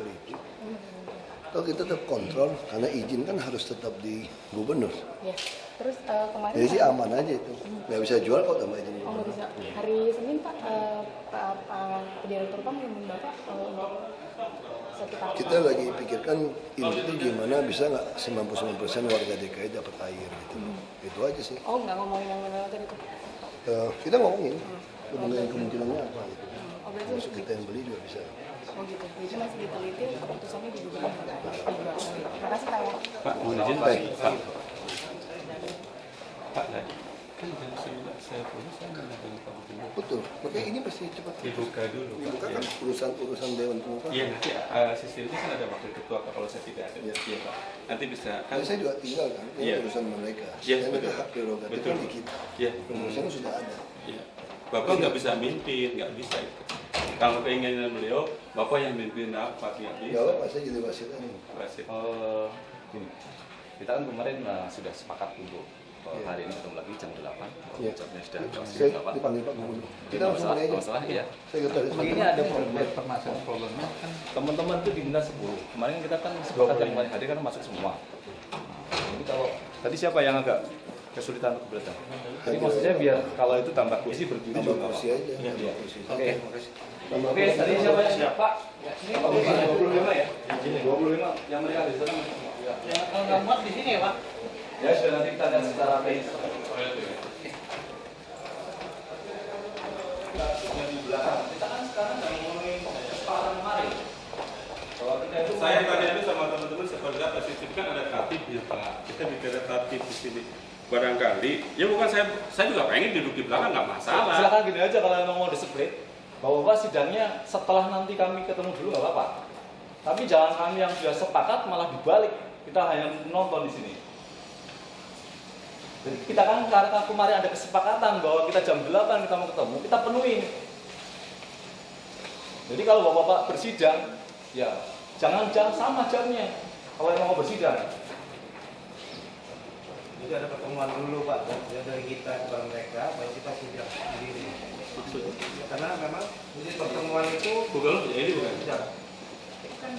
teliti. Kalau kita tetap kontrol, karena izin kan harus tetap di gubernur. Ya. Terus kemarin. Jadi sih aman aja itu, nggak bisa jual kok tanpa izin Oh gubernur. nggak bisa. Hari Senin Pak, Direktur PAM ngomong Bapak untuk sekitar. Kita lagi pikirkan ini tuh gimana bisa nggak 99% warga DKI dapat air gitu. Itu aja sih. Oh nggak ngomongin yang mana tadi tuh. Kita ngomongin kemungkinannya apa gitu. Oh berarti Masuk kita yang beli juga bisa. Oh gitu. Jadi masih diteliti keputusannya di gubernur. Terima kasih Pak ya. Pak, mohon izin Pak. Pak, kan jam 9 saya pulang, saya mendatangi Pak Gubernur. Betul, makanya ini pasti cepat Dibuka dulu Pak. dibuka kan urusan Dewan Pengupahan. Iya, nanti sistemnya kan ada wakil ketua Pak, kalau saya tidak ada. Iya. Iya Pak. Nanti bisa kan. Saya juga tinggal kan, ini Iya. urusan mereka. Iya, Saya betul. hak prerogatif Betul. di kita. Iya. Urusannya sudah ada. Iya. Bapak nggak bisa mimpin, nggak bisa itu. Kalau keinginan beliau, Bapak yang mimpin apa nggak bisa. Ya apa, saya jadi wasit aja. Wasit. Gini, kita kan kemarin sudah sepakat untuk hari ini ketemu lagi jam 8. Iya. Jamnya sudah Saya jam 8. dipanggil Pak Gubernur. Kita langsung masalah, mulai aja. masalah ya. Sekretaris Ini ada problemnya kan teman-teman itu diminta 10. Kemarin kita kan sepakat yang kemarin hari kan masuk semua. Jadi kalau tadi siapa yang agak kesulitan untuk berdatang? Jadi maksudnya biar kalau itu tambah kursi berdiri tambah juga. kursi aja. Iya. Tambah kursi. Oke. Tambah Oke, kursi. tadi siapa yang siap Pak? Ini 25 ya? 25 yang mereka di sana. Yang kalau nggak muat di sini ya Pak. Ya sudah nanti kita lihat secara teknis. Yang di belakang kita kan sekarang nggak ngomongin kesepakatan kemarin. Kalau kita itu Saya tanya itu sama teman-teman seperti apa sistem kan ada tatibnya Pak. Kita bicara tatib di sini. Barangkali, ya bukan saya juga pengen duduk di belakang nggak masalah. silakan gini aja kalau emang mau di-split. Bapak sidangnya setelah nanti kami ketemu dulu nggak apa-apa. Tapi jangan kami yang sudah sepakat malah dibalik. Kita hanya nonton di sini. Jadi kita kan karena kemarin ada kesepakatan bahwa kita jam 8 kita mau ketemu, kita penuhin. Jadi kalau bapak-bapak bersidang, ya jangan sama jamnya. Kalau emang mau bersidang. Jadi ada pertemuan dulu Pak, dari kita kepada mereka, baru kita sidang sendiri. Karena memang ini pertemuan itu Bukan, ya ini bukan. jam.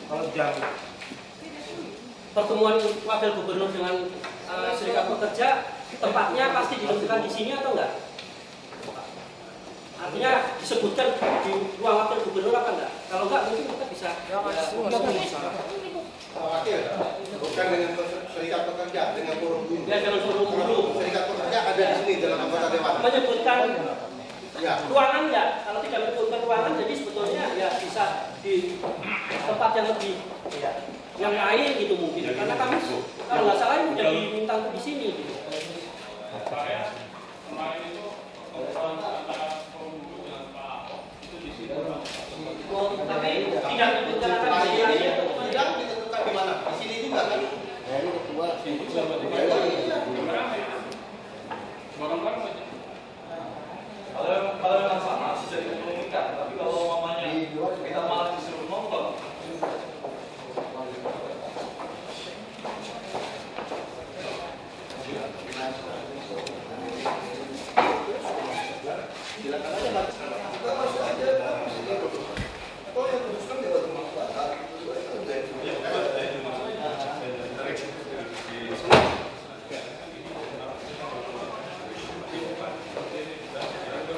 Kalau jam Pertemuan wakil gubernur dengan serikat pekerja tempatnya pasti ditentukan di sini atau enggak? Artinya disebutkan di ruang wakil gubernur apa enggak? Kalau enggak mungkin kita bisa. Bukan dengan serikat pekerja, dengan forum buruh. Ya dengan forum buruh Serikat pekerja ada di sini dalam anggota dewan. menyebutkan Ya. ruangan ya. Kalau tidak menyebutkan ruangan, jadi sebetulnya ya bisa di tempat yang lebih yang lain gitu mungkin. Karena kami kalau nggak salah ini udah diminta untuk di sini gitu. Oh, tapi tidak menyebutkan akan di sini. Sidang ditentukan di mana? Di sini juga kan? Kalau memang sama sudah dikomunikasikan, tapi kalau mamanya kita malah disuruh nonton.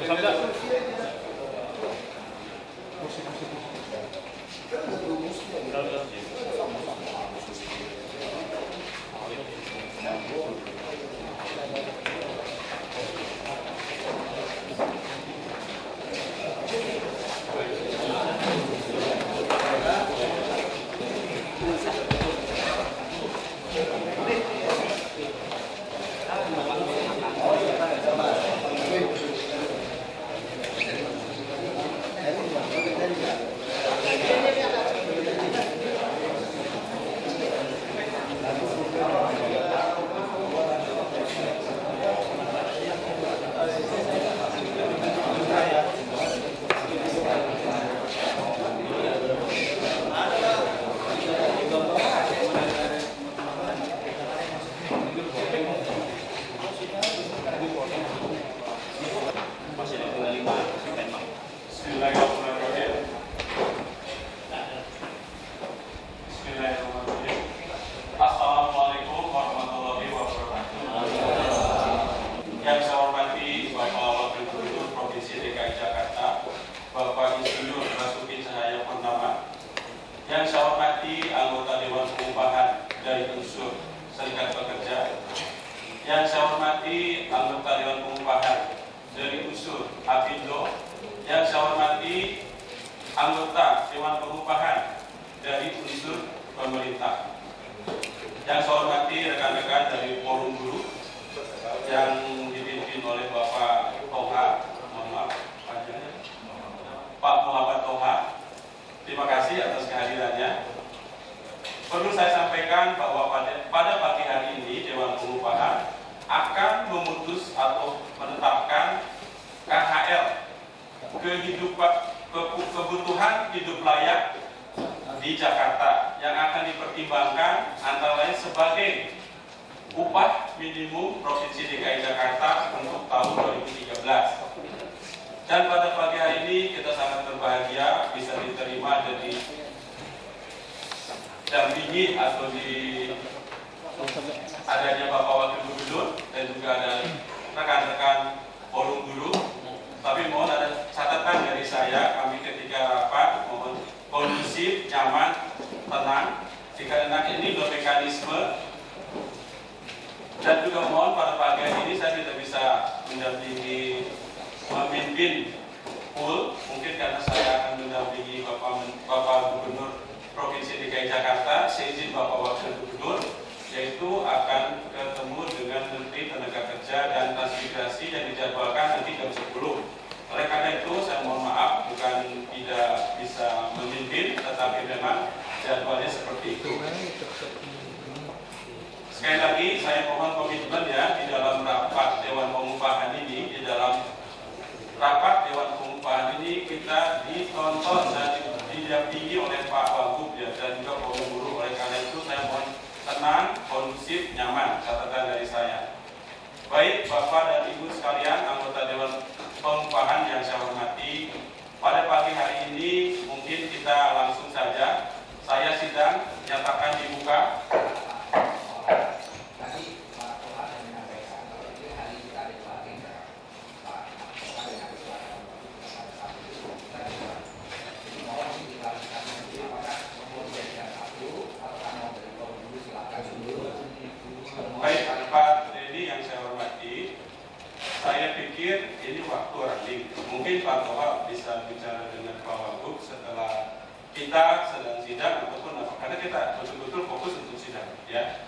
Sampai Yang saya hormati anggota Dewan Pengupahan dari unsur Serikat Pekerja. Yang saya hormati anggota Dewan Pengupahan dari unsur Apindo. Yang saya hormati anggota Dewan Pengupahan dari unsur pemerintah. Yang saya hormati rekan-rekan dari Forum Guru yang dipimpin oleh Bapak Toha, mohon maaf, Pak Muhammad Toha. Terima kasih atas kehadirannya. Perlu saya sampaikan bahwa pada pagi hari ini Dewan Pengupahan akan memutus atau menetapkan KHL, kebutuhan hidup layak di Jakarta, yang akan dipertimbangkan antara lain sebagai upah minimum Provinsi DKI Jakarta untuk tahun 2013. Dan pada pagi hari ini kita sangat berbahagia bisa diterima dan didampingi atau di adanya Bapak Wakil Gubernur dan juga ada rekan-rekan Forum Guru. Tapi mohon ada catatan dari saya, kami ketika rapat mohon kondusif, nyaman, tenang. Dikarenakan ini bermekanisme, dan juga mohon pada pagi hari ini saya tidak bisa mendampingi memimpin full, mungkin karena saya akan mendampingi Bapak Gubernur Provinsi DKI Jakarta, seizin Bapak Wakil Gubernur, yaitu akan ketemu dengan Menteri Tenaga Kerja dan Transmigrasi yang dijadwalkan nanti jam 10. Oleh karena itu saya mohon maaf bukan tidak bisa memimpin, tetapi memang jadwalnya seperti itu. Sekali lagi saya mohon komitmen ya di dalam rapat Dewan Pengupahan ini, di dalam rapat Dewan Pengupahan ini kita ditonton dan didampingi oleh Pak Wagub ya, dan juga Forum Guru. Oleh karena itu saya mohon tenang, kondusif, nyaman, catatan dari saya. Baik Bapak dan Ibu sekalian, anggota Dewan Pengupahan yang saya hormati, pada pagi hari ini mungkin kita langsung saja. Saya sidang nyatakan dibuka. Baik Pak Dedi yang saya hormati, saya pikir ini waktu running. Mungkin Pak Toha bisa bicara dengan Pak Wagub setelah kita sedang sidang ataupun apa, karena kita betul-betul fokus untuk sidang, ya.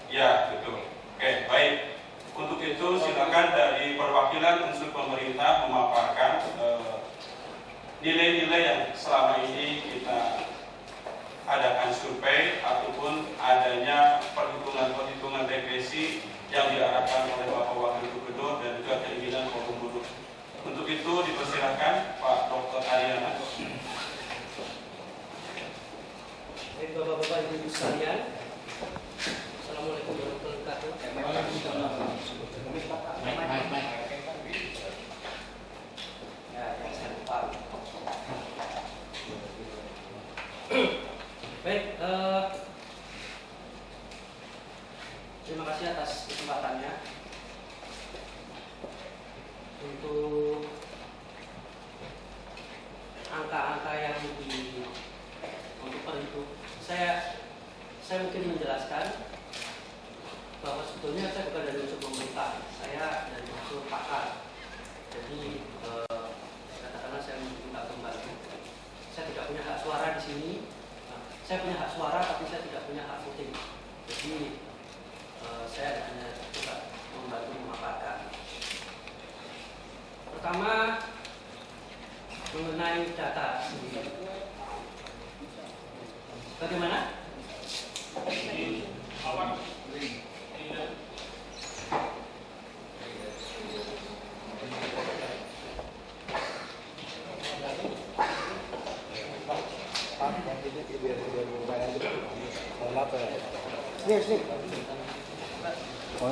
Ya, betul. Oke, baik. Untuk itu silakan dari perwakilan unsur pemerintah memaparkan nilai-nilai yang selama ini kita adakan survei ataupun adanya perhitungan regresi yang diarahkan oleh Bapak Wakil Gubernur dan juga keinginan Forum Guru. Untuk itu dipersilakan Pak Dr. Ariana. Baik Bapak-Bapak Ibu sekalian, Assalamualaikum warahmatullahi wabarakatuh. Ya, yang saya lupa. Baik, terima kasih atas kesempatannya untuk angka-angka yang untuk perhitung. Saya mungkin menjelaskan bahwa sebetulnya saya bukan dari unsur pemerintah, saya dari unsur pakar. Jadi katakanlah saya minta pembantu. Saya tidak punya hak suara di sini. Saya punya hak suara, tapi saya tidak punya hak voting. Jadi saya hanya coba membantu memaparkan. Pertama, mengenai data sendiri. Bagaimana? Sini. Oh,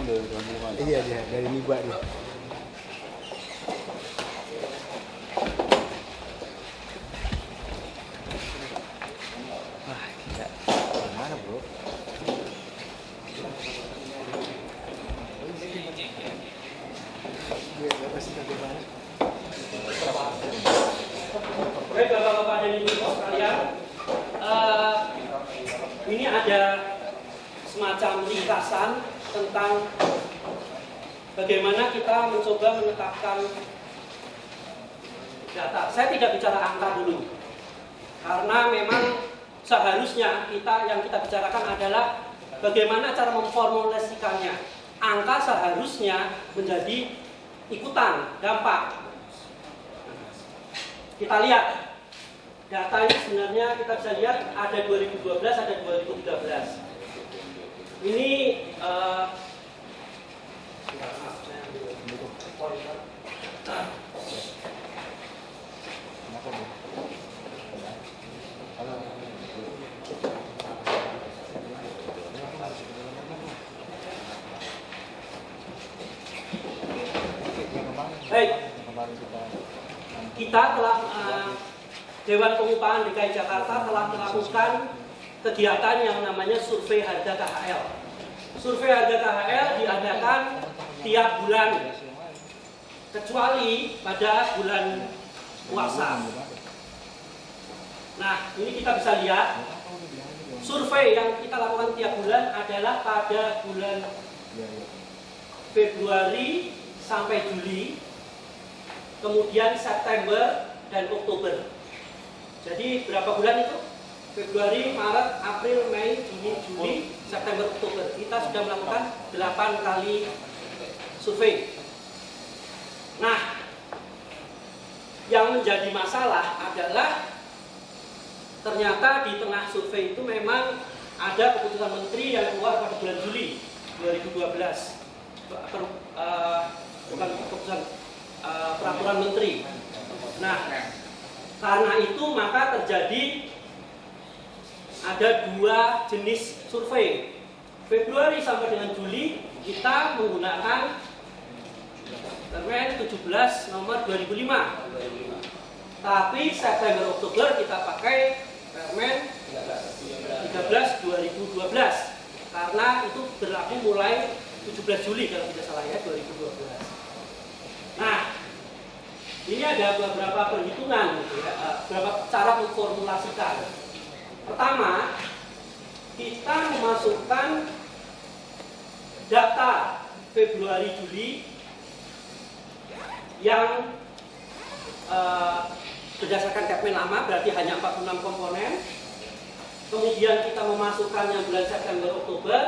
dari Iya dia dari Niba dia. Wah, gila. Gimana, Bro? Baik Bapak-Bapak dan Ibu sekalian. sekalian, ini ada semacam ringkasan tentang bagaimana kita mencoba menetapkan data. Saya tidak bicara angka dulu, karena memang seharusnya yang kita bicarakan adalah bagaimana cara memformulasikannya. Angka seharusnya menjadi ikutan, dampak. Kita lihat, data ini sebenarnya kita bisa lihat ada 2012, ada 2013. Ini baik, kita telah Dewan Pengupahan DKI Jakarta telah melakukan kegiatan yang namanya survei harga KHL. Survei harga KHL diadakan tiap bulan, kecuali pada bulan puasa. Nah, ini kita bisa lihat survei yang kita lakukan tiap bulan adalah pada bulan Februari sampai Juli, kemudian September dan Oktober. Jadi berapa bulan itu? Februari, Maret, April, Mei, Juni, Juli, September, Oktober. Kita sudah melakukan 8 kali survei. Nah, yang menjadi masalah adalah ternyata di tengah survei itu memang ada keputusan menteri yang keluar pada bulan Juli 2012. Bukan keputusan, peraturan menteri. Nah, karena itu maka terjadi ada 2 jenis survei. Februari sampai dengan Juli kita menggunakan Permen 17 nomor 2005. Tapi September Oktober kita pakai Permen 13 2012 karena itu berlaku mulai 17 Juli kalau tidak salah ya, 2012. Nah, ini ada beberapa perhitungan gitu ya, beberapa cara memformulasikan. Pertama, kita memasukkan data Februari Juli yang berdasarkan Kepmen lama, berarti hanya 46 komponen. Kemudian kita memasukkan yang bulan September Oktober,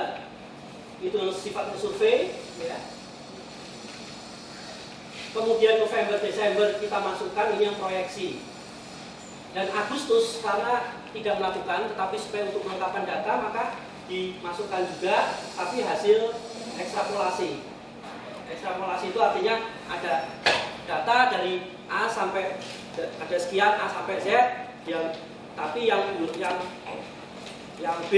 itu sifatnya survei ya. Kemudian November Desember kita masukkan, ini yang proyeksi. Dan Agustus karena tidak melakukan, tetapi supaya untuk melengkapkan data maka dimasukkan juga, tapi hasil ekstrapolasi. Ekstrapolasi itu artinya ada data dari A sampai ada sekian A sampai Z, tapi yang B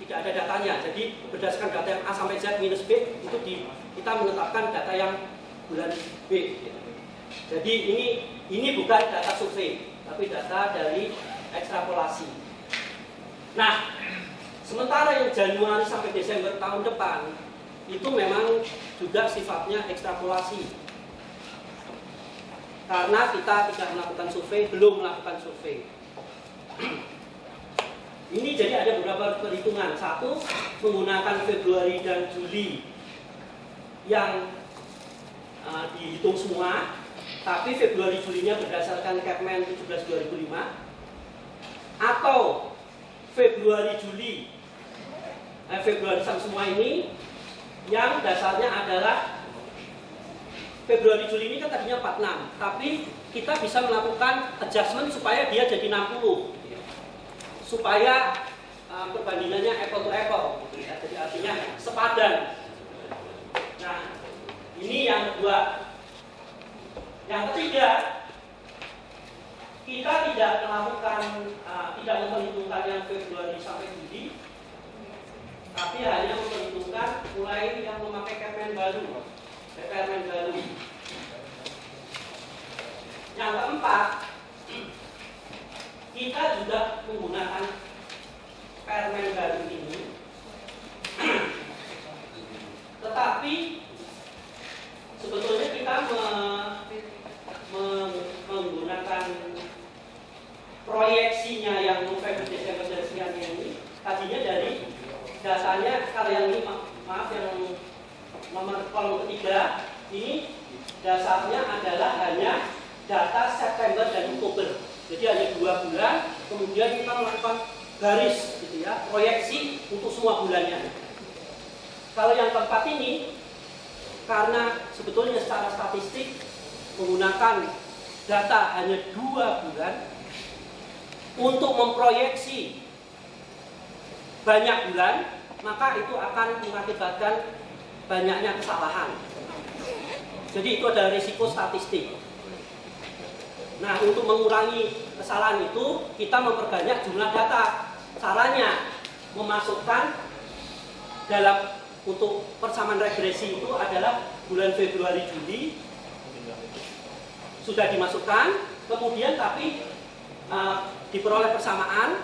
tidak ada datanya. Jadi berdasarkan data yang A sampai Z minus B itu kita menetapkan data yang bulan B. Jadi ini bukan data survei, tapi data dari ekstrapolasi. Nah, sementara yang Januari sampai Desember tahun depan itu memang juga sifatnya ekstrapolasi. Karena kita tidak melakukan survei, belum melakukan survei. Ini jadi ada beberapa perhitungan. Satu, menggunakan Februari dan Juli yang dihitung semua, tapi Februari Julinya berdasarkan Kepmen 17 2005, atau Februari Juli Februari semua ini yang dasarnya adalah Februari Juli ini kan tadinya 46, tapi kita bisa melakukan adjustment supaya dia jadi 60, supaya perbandingannya apple to apple, jadi artinya sepadan. Nah, ini yang kedua. Yang ketiga, kita tidak melakukan, tidak memperhitungkan yang Februari sampai Juli, tapi hanya memperhitungkan mulai yang memakai Kepmen baru. Yang keempat, kita juga menggunakan Permen baru ini, tetapi sebetulnya kita menggunakan proyeksi proyeksinya yang November Desember dan sekian ini tadinya dari dasarnya, kalau yang ini maaf yang nomor kolom ketiga ini dasarnya adalah hanya data September dan Oktober, jadi hanya 2 bulan. Kemudian kita melakukan garis gitu ya, proyeksi untuk semua bulannya. Kalau yang keempat ini, karena sebetulnya secara statistik menggunakan data hanya 2 bulan untuk memproyeksi banyak bulan, maka itu akan mengakibatkan banyaknya kesalahan. Jadi itu adalah risiko statistik. Nah, untuk mengurangi kesalahan itu, kita memperbanyak jumlah data. Caranya memasukkan dalam untuk persamaan regresi itu adalah bulan Februari Juli sudah dimasukkan, kemudian tapi diperoleh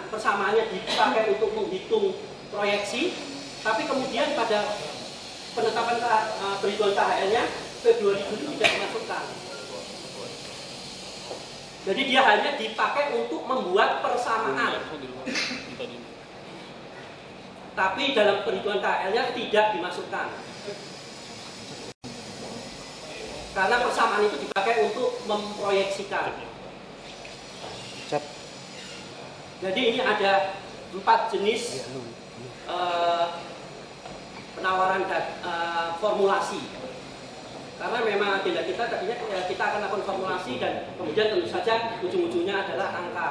persamaannya dipakai untuk menghitung proyeksi, tapi kemudian pada penetapan perhitungan KHL-nya Februari Juli tidak dimasukkan. Jadi dia hanya dipakai untuk membuat persamaan. Tapi dalam perhitungan KHL-nya tidak dimasukkan. Karena persamaan itu dipakai untuk memproyeksikan. Jadi ini ada 4 jenis penawaran formulasi. Karena memang agenda kita tadinya kita akan lakukan formulasi dan kemudian tentu saja ujung-ujungnya adalah angka.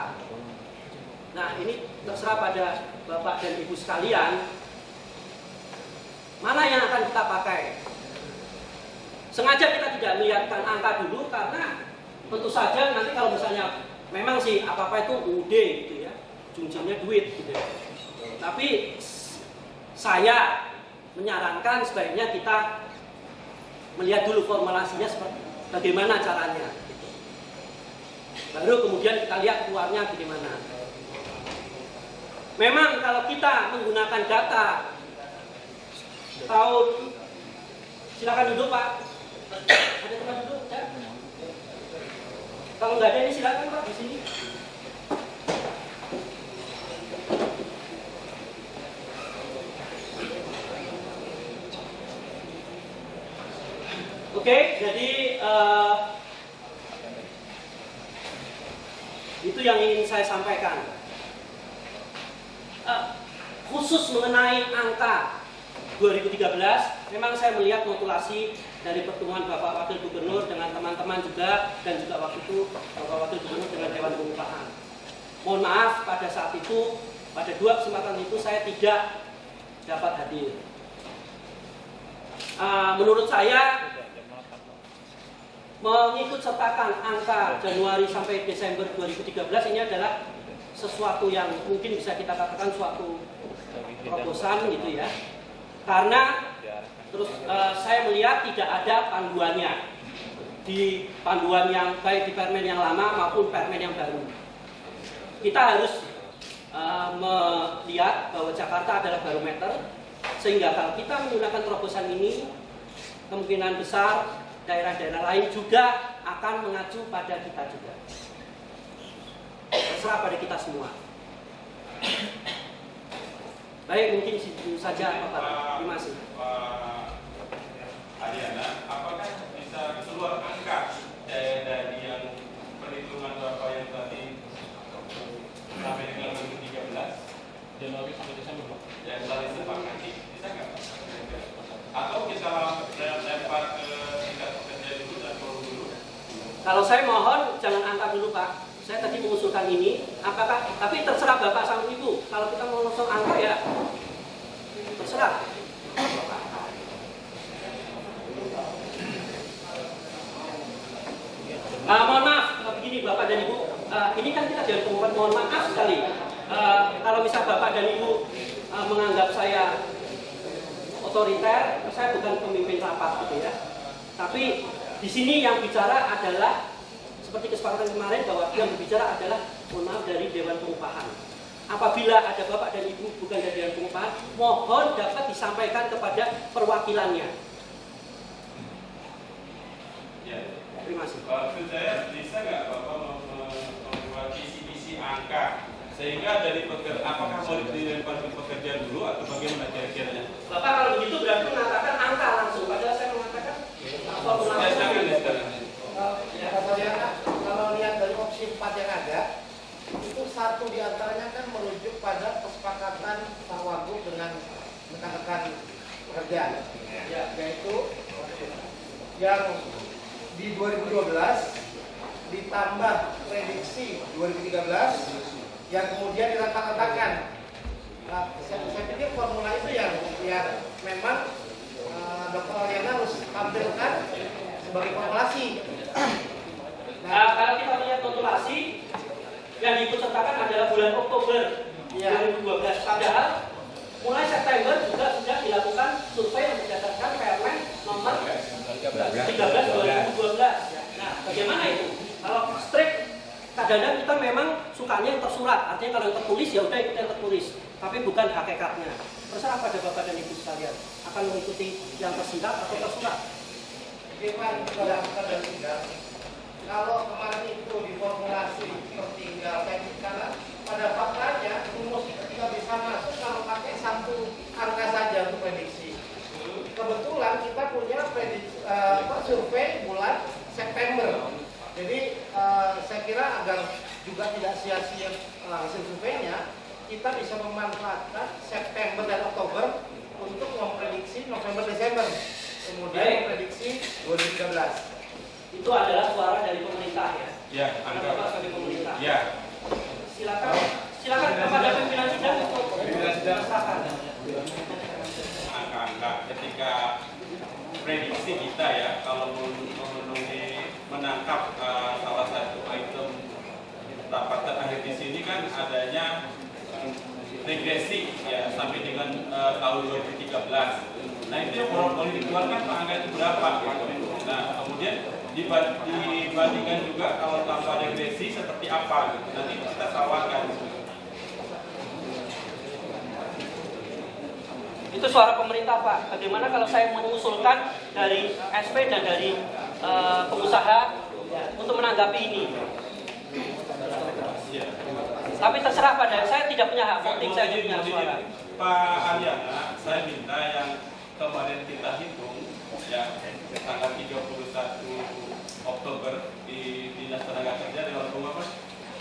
Nah, ini terserah pada Bapak dan Ibu sekalian, mana yang akan kita pakai. Sengaja kita tidak melihatkan angka dulu karena tentu saja nanti kalau misalnya memang sih apa-apa itu UD gitu ya, ujung-ujungnya duit gitu ya. Tapi saya menyarankan sebaiknya kita melihat dulu formulasinya seperti bagaimana caranya. Baru kemudian kita lihat keluarnya bagaimana. Memang kalau kita menggunakan data tahun, silakan duduk Pak. Ada tempat duduk? Ya? Kalau nggak ada ini silakan Pak di sini. Oke, jadi itu yang ingin saya sampaikan. Khusus mengenai angka 2013, memang saya melihat modulasi dari pertemuan Bapak Wakil Gubernur dengan teman-teman juga, dan juga waktu itu Bapak Wakil Gubernur dengan Dewan Pengupahan. Mohon maaf pada saat itu, pada 2 kesempatan itu saya tidak dapat hadir. Menurut saya, mengikut sertakan angka Januari sampai Desember 2013 ini adalah sesuatu yang mungkin bisa kita katakan suatu terobosan gitu ya. Karena terus saya melihat tidak ada panduannya di panduan yang baik di permen yang lama maupun permen yang baru. Kita harus melihat bahwa Jakarta adalah barometer, sehingga kalau kita menggunakan terobosan ini, kemungkinan besar daerah-daerah lain juga akan mengacu pada kita juga. Terserah pada kita semua. Baik, mungkin itu saja Bapak. Terima kasih. Pak Adiana, apakah bisa keluar angka dari yang perhitungan Bapak yang tadi sampai dengan 2013 Januari sampai Desember yang telah disepakati, bisa nggak? Atau kita lempar ke tingkat pekerja dulu dan forum dulu? Kalau saya mohon jangan angka dulu Pak. Saya tadi mengusulkan ini, apakah? Tapi terserah Bapak sama Ibu. Kalau kita mau langsung angka ya terserah. Mohon maaf, begini Bapak dan Ibu. Ini kan kita jadi pengumuman, mohon maaf sekali. Kalau misal Bapak dan Ibu menganggap saya otoriter, saya bukan pemimpin rapat gitu ya. Tapi di sini yang bicara adalah seperti kesepakatan kemarin bahwa yang berbicara adalah mohon maaf dari Dewan Pengupahan. Apabila ada Bapak dan Ibu bukan dari Dewan Pengupahan, mohon dapat disampaikan kepada perwakilannya. Ya. Terima kasih. Maksud saya bisa nggak Bapak membuat visi-visi angka Sehingga dari pekerja, apakah mau dilempar ke pekerja dulu atau bagaimana kira-kiranya? Bapak kalau begitu berarti mengatakan angka langsung, padahal saya mengatakan formulasi. Kalau lihat dari opsi 4 yang ada, itu satu diantaranya kan merujuk pada kesepakatan Pak Wagub dengan rekan-rekan pekerja, yaitu yang di 2012 ditambah prediksi 2013 yang kemudian dirata-ratakan. Nah, saya pikir formula itu yang memang Dr. Oriana harus tampilkan sebagai formulasi. Nah, kalau kita lihat formulasi yang diikutsertakan adalah bulan Oktober 2012. Padahal mulai September juga sudah dilakukan survei yang berdasarkan Permen nomor 13/2012. Nah, bagaimana itu? Kalau strict, kadang-kadang kita memang sukanya yang tersurat. Artinya kalau yang tertulis ya udah ikut yang tertulis, tapi bukan hakikatnya. Terserah pada Bapak dan Ibu sekalian akan mengikuti yang tersirat atau tersurat. Bagaimana berdasarkan dan tidak? Kalau kemarin itu diformulasi tertinggal karena pada faktanya rumus ketika bisa masuk kalau pakai satu angka saja untuk prediksi. Kebetulan kita punya survei bulan September. Jadi saya kira agar juga tidak sia-sia hasil surveinya, kita bisa memanfaatkan September dan Oktober untuk memprediksi November-Desember. Kemudian memprediksi 2013. Itu adalah suara dari pemerintah ya. Ya, Bapak sebagai pemerintah. Ya. Silakan kepada pimpinan sidang untuk merasakan Angka-angka ketika prediksi kita ya, kalau memenuhi menangkap salah satu item rapat terakhir di sini kan adanya regresi ya sampai dengan tahun 2013. Nah itu yang boleh dikeluarkan Pak angka itu berapa? Nah kemudian dibandingkan juga kalau tanpa regresi seperti apa? Nanti kita tawarkan. itu suara pemerintah Pak. Bagaimana kalau saya mengusulkan dari SP dan dari pengusaha untuk menanggapi ini? Tapi terserah pada saya, tidak punya hak voting, saya punya suara. Pak Aliana, saya minta yang kemarin kita hitung ya tanggal 31 Oktober di Dinas Tenaga Kerja Dewan Pengawas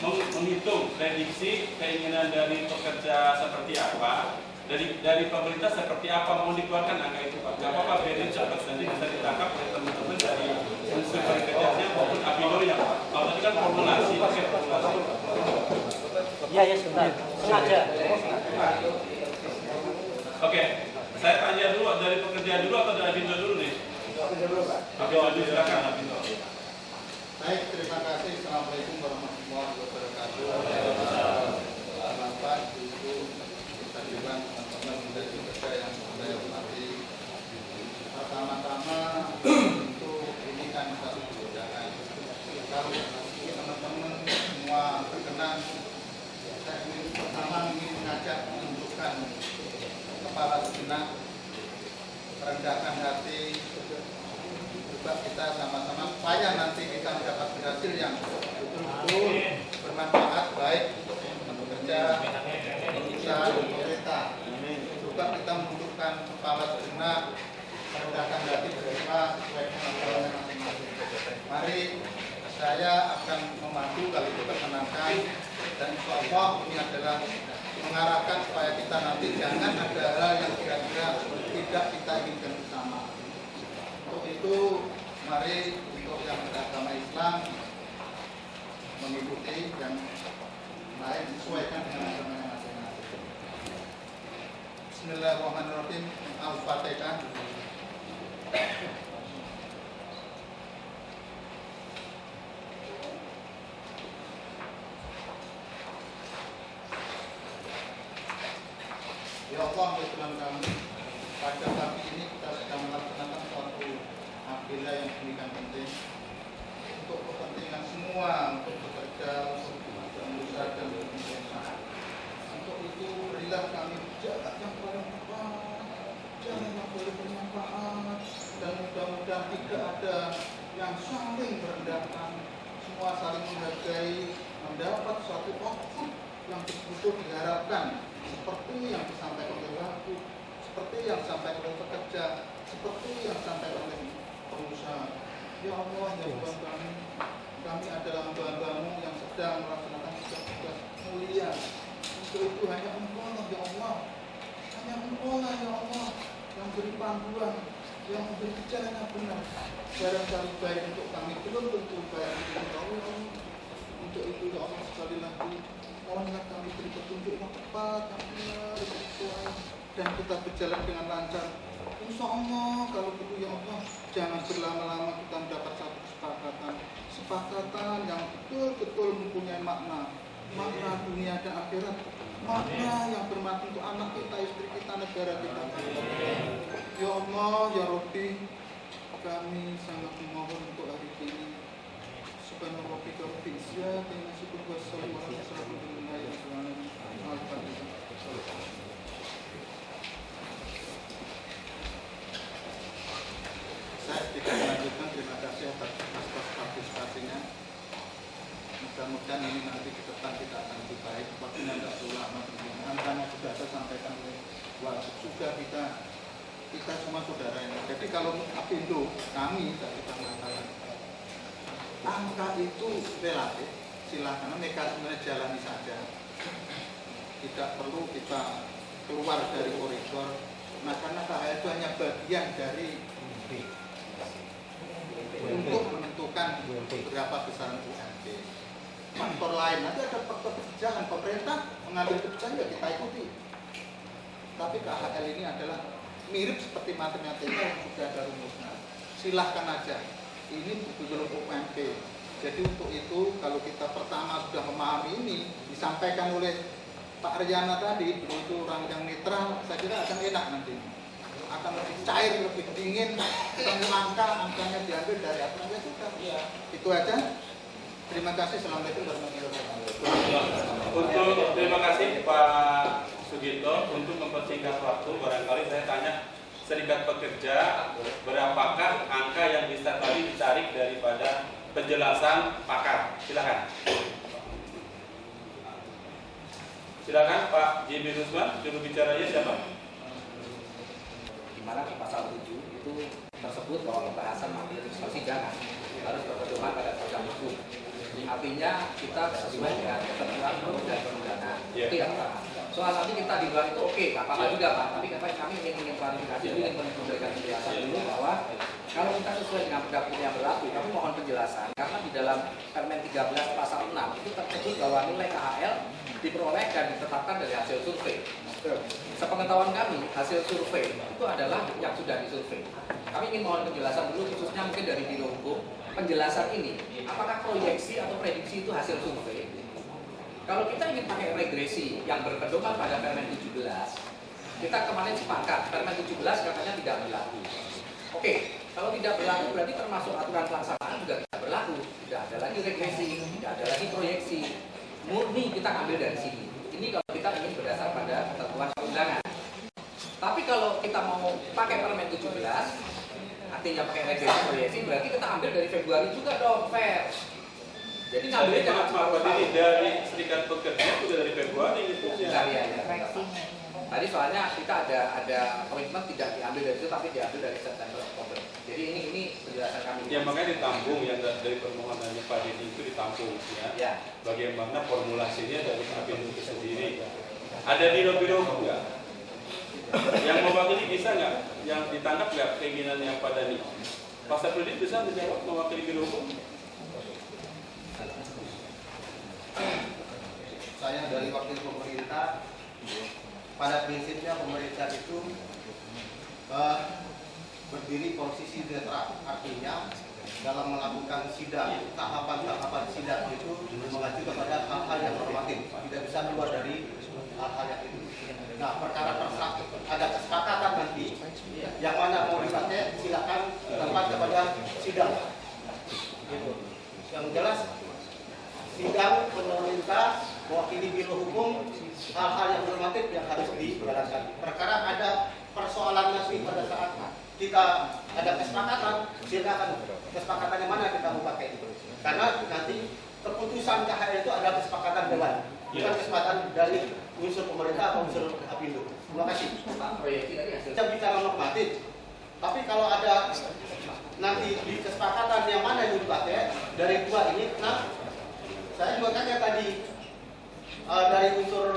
menghitung prediksi keinginan dari pekerja seperti apa, dari pemerintah seperti apa, mau dikeluarkan angka itu Pak. Gak apa-apa, biarin cepat, nanti bisa ditangkap oleh teman-teman dari unsur kerjanya maupun abidonya Pak. Kalau tadi kan formulasi, pakai formulasi. Ya sebentar, sengaja. Oke, saya tanya dulu dari pekerja dulu atau dari abindo dulu nih? Abindo dulu Pak. Abindo dulu, silakan abindo. Baik, terima kasih. Assalamualaikum warahmatullahi wabarakatuh. Bapak, Ibu, Kehadiran teman-teman dari pekerja yang saya hormati. Pertama-tama tentu ini kan satu kebijakan. Kalau teman-teman semua berkenan, saya ingin pertama mengajak menunjukkan kepala sejenak, merendahkan hati, juga kita sama-sama supaya nanti kita mendapat hasil yang betul-betul bermanfaat baik untuk pekerja, usaha, pemerintah. Juga kita menunjukkan kepala sejenak, merendahkan hati bersama sesuai kemampuan masing-masing. Mari saya akan memandu kalau kita menangkan, dan insya Allah ini adalah mengarahkan supaya kita nanti jangan ada hal yang kira-kira tidak kita inginkan bersama. Untuk itu mari untuk yang beragama Islam mengikuti yang lain sesuaikan dengan agamanya masing-masing. Bismillahirrahmanirrahim. Al-Fatihah. Ya Allah, ya Tuhan kami, pada pagi ini kita sedang melaksanakan suatu agenda yang demikian penting untuk kepentingan semua, untuk bekerja, untuk berusaha dan berusaha. Untuk itu berilah kami jalan yang paling tepat, jalan yang paling bermanfaat, dan mudah-mudahan tidak ada yang saling merendahkan, semua saling menghargai, mendapat suatu output yang betul-betul diharapkan seperti yang disampaikan oleh Rabu, seperti yang disampaikan oleh pekerja, seperti yang disampaikan oleh pengusaha. Ya Allah, ya Tuhan kami adalah hamba-Hamba-Mu yang sedang melaksanakan tugas-tugas mulia. Untuk itu hanya Engkau lah ya Allah, hanya Engkau lah ya Allah yang beri panduan, yang memberi jalan yang benar. Barangkali baik untuk kami belum tentu baik untuk Allah. Untuk itu ya Allah sekali lagi mohonlah kami beri petunjuk yang tepat, yang benar, yang sesuai, dan kita berjalan dengan lancar. Insya Allah kalau begitu ya Allah, jangan berlama-lama kita mendapat satu kesepakatan yang betul-betul mempunyai makna dunia dan akhirat, makna yang bermakna untuk anak kita, istri kita, negara kita. Ya Allah, ya Rabbi, kami sangat memohon untuk hari ini. Subhanallah bika rabbil izzati amma yasifun wa salamun ala mursalin Al-Fatihah. Saya sedikit melanjutkan, terima kasih atas partisipasinya. Mudah-mudahan ini nanti ke depan kita akan lebih baik. Waktunya tidak terlalu lama. Angkanya sudah saya sampaikan oleh Wagub, sudah kita semua saudara ini. Jadi kalau Apindo kami tidak kita mengatakan angka itu relatif, silakan mekanisme jalani saja. Tidak perlu kita keluar dari koridor. Nah, karena KHL itu hanya bagian dari untuk menentukan berapa besaran UMP. Faktor lain, nanti ada faktor kebijakan pemerintah mengambil kebijakan ya kita ikuti. Tapi KHL ini adalah mirip seperti matematika yang sudah ada rumusnya. Silahkan aja. Ini betul-betul UMP. Jadi untuk itu kalau kita pertama sudah memahami ini, disampaikan oleh Pak Riyana tadi, itu orang yang netral, saya kira akan enak nanti. Akan lebih cair, lebih dingin, ketemu angkanya diambil dari apa yang sudah. Itu aja. Terima kasih. Assalamualaikum warahmatullahi wabarakatuh. Terima kasih Pak Sugito. Untuk mempersingkat waktu, barangkali saya tanya Serikat Pekerja, berapakah angka yang bisa tadi ditarik daripada penjelasan pakar? Silakan. Silakan Pak J.B. Rusman, juru bicaranya siapa? Di mana di pasal 7 itu tersebut bahwa pembahasan materi persidangan harus berpedoman pada program hukum. Artinya kita sesuai dengan ketentuan dan perundangan. Itu yang pertama. Soal nanti kita di luar itu oke, Pak, apa juga Pak. Tapi kami ingin klarifikasi, ingin memberikan penjelasan dulu bahwa kalau kita sesuai dengan perda yang berlaku, kami mohon penjelasan karena di dalam Permen 13 pasal 6 itu tersebut bahwa nilai KHL diperoleh dan ditetapkan dari hasil survei. Sepengetahuan kami, hasil survei itu adalah yang sudah disurvei. Kami ingin mohon penjelasan dulu, khususnya mungkin dari Biro Hukum. Penjelasan ini, apakah proyeksi atau prediksi itu hasil survei? Kalau kita ingin pakai regresi yang berpedoman pada Permen 17, kita kemarin sepakat, Permen 17 katanya tidak berlaku. Oke, kalau tidak berlaku berarti termasuk aturan pelaksanaan juga tidak berlaku. Tidak ada lagi regresi, tidak ada lagi proyeksi. Murni kita ambil dari sini. Ini kalau kita ingin berdasar pada ketentuan perundangan. Tapi kalau kita mau pakai Permen 17, artinya pakai regresi proyeksi, berarti kita ambil dari Februari juga dong, fair. Jadi ngambilnya jangan cuma dari Serikat Pekerja sudah dari Februari itu ya. Tadi soalnya kita ada komitmen tidak diambil dari itu, tapi diambil dari September Oktober. Jadi ini penjelasan kami. Ya makanya ditampung yang dari permohonannya Pak Dedi itu ditampung ya. Bagaimana formulasinya dari Pak Dedi itu sendiri. Ada biro-biro enggak? Yang mewakili bisa nggak? Yang ditangkap nggak keinginannya Pak Dani? Pak Sapridin bisa menjawab mewakili biro hukum? Saya dari wakil pemerintah, pada prinsipnya pemerintah itu berdiri posisi netral, artinya dalam melakukan sidang, tahapan-tahapan sidang itu mengacu kepada hal-hal yang normatif, tidak bisa keluar dari hal-hal yang itu. Nah, perkara ada kesepakatan nanti, yang mana mau dipakai silakan tempat kepada sidang. Gitu. Yang jelas sidang pemerintah mewakili biro hukum hal-hal yang normatif yang harus dijalankan. Perkara ada persoalan nanti pada saat kita ada kesepakatan, silakan kesepakatan yang mana kita mau pakai. Karena nanti keputusan KHL itu adalah kesepakatan dewan. bukan kesepakatan dari unsur pemerintah atau unsur Apindo. Terima kasih. Kita bicara normatif, tapi kalau ada nanti di kesepakatan yang mana yang dipakai dari dua ini, nah saya juga tanya tadi dari unsur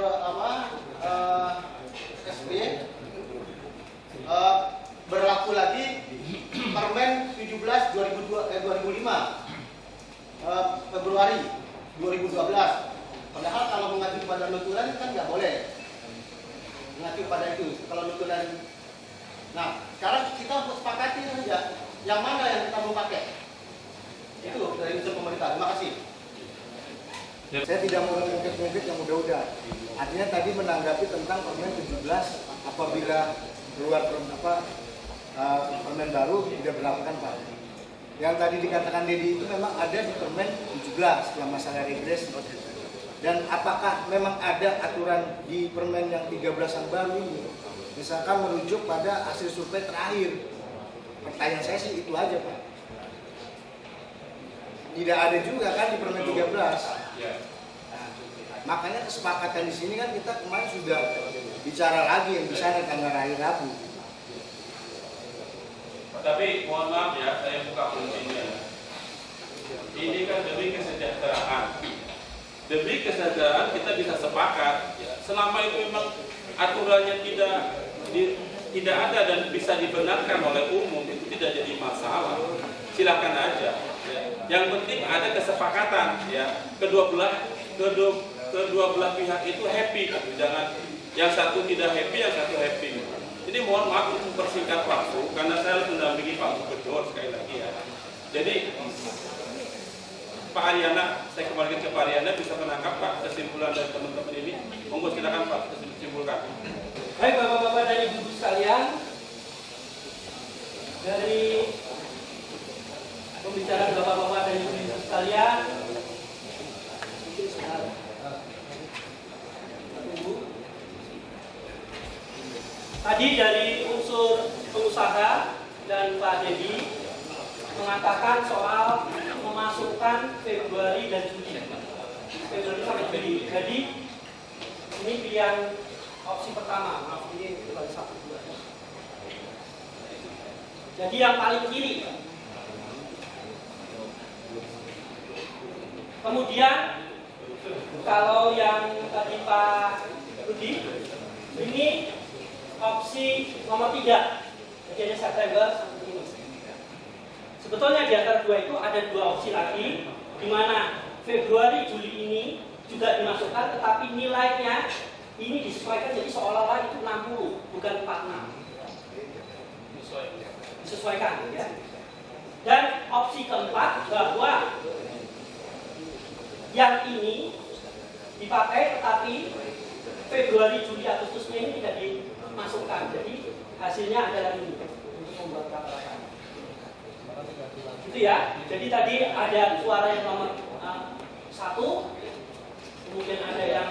SB berlaku lagi Permen 17 2005 Februari 2012. Padahal kalau mengacu pada notulen kan nggak boleh mengacu pada itu. Kalau notulen, nah sekarang kita sepakati saja yang mana yang kita mau pakai. Itu dari unsur pemerintah. Terima kasih. Saya tidak mau mengungkit-ungkit yang udah-udah. Artinya tadi menanggapi tentang Permen 17 apabila keluar permen baru tidak berlakukan Pak. Yang tadi dikatakan Dedi itu memang ada di Permen 17 yang masalah regres. Dan apakah memang ada aturan di Permen yang 13 yang baru ini? Misalkan merujuk pada hasil survei terakhir. Pertanyaan saya sih itu aja Pak. Tidak ada juga kan di Permen 13. Nah, makanya kesepakatan di sini kan kita kemarin sudah bicara lagi yang di sana tanggal hari Rabu. Tapi mohon maaf ya, saya buka kuncinya. Ini kan demi kesejahteraan. Demi kesejahteraan kita bisa sepakat. Selama itu memang aturannya tidak ada dan bisa dibenarkan oleh umum, itu tidak jadi masalah. Silakan aja. Ya. Yang penting ada kesepakatan. Ya. Kedua belah pihak itu happy. Jangan yang satu tidak happy, yang satu happy. Jadi mohon maaf untuk persingkat waktu, karena saya harus mendampingi Pak Gubernur sekali lagi ya. Jadi Pak Ariana, saya kembalikan ke Pak Ariana, bisa menangkap Pak kesimpulan dari teman-teman ini. Monggo silakan Pak, simpulkan. Baik Bapak-Bapak dan Ibu-Ibu sekalian, dari pembicaraan Bapak-Bapak dan Ibu-Ibu sekalian, tadi dari unsur pengusaha dan Pak Dedi mengatakan soal memasukkan Februari dan Juli. Februari sampai Juli. Jadi ini pilihan opsi pertama. Maaf, ini bukan 1, 2. Jadi yang paling kiri. Kemudian kalau yang tadi Pak Rudi, ini opsi nomor 3, jadi ada September sampai ini. Sebetulnya di antara dua itu ada dua opsi lagi, di mana Februari Juli ini juga dimasukkan, tetapi nilainya ini disesuaikan jadi seolah-olah itu 60, bukan 46. Disesuaikan, ya. Dan opsi keempat bahwa yang ini dipakai, tetapi Februari, Juli, Agustusnya ini tidak dimasukkan. Jadi hasilnya adalah ini untuk membuat rata-rata. Itu ya. Jadi tadi ada suara yang nomor 1, kemudian ada yang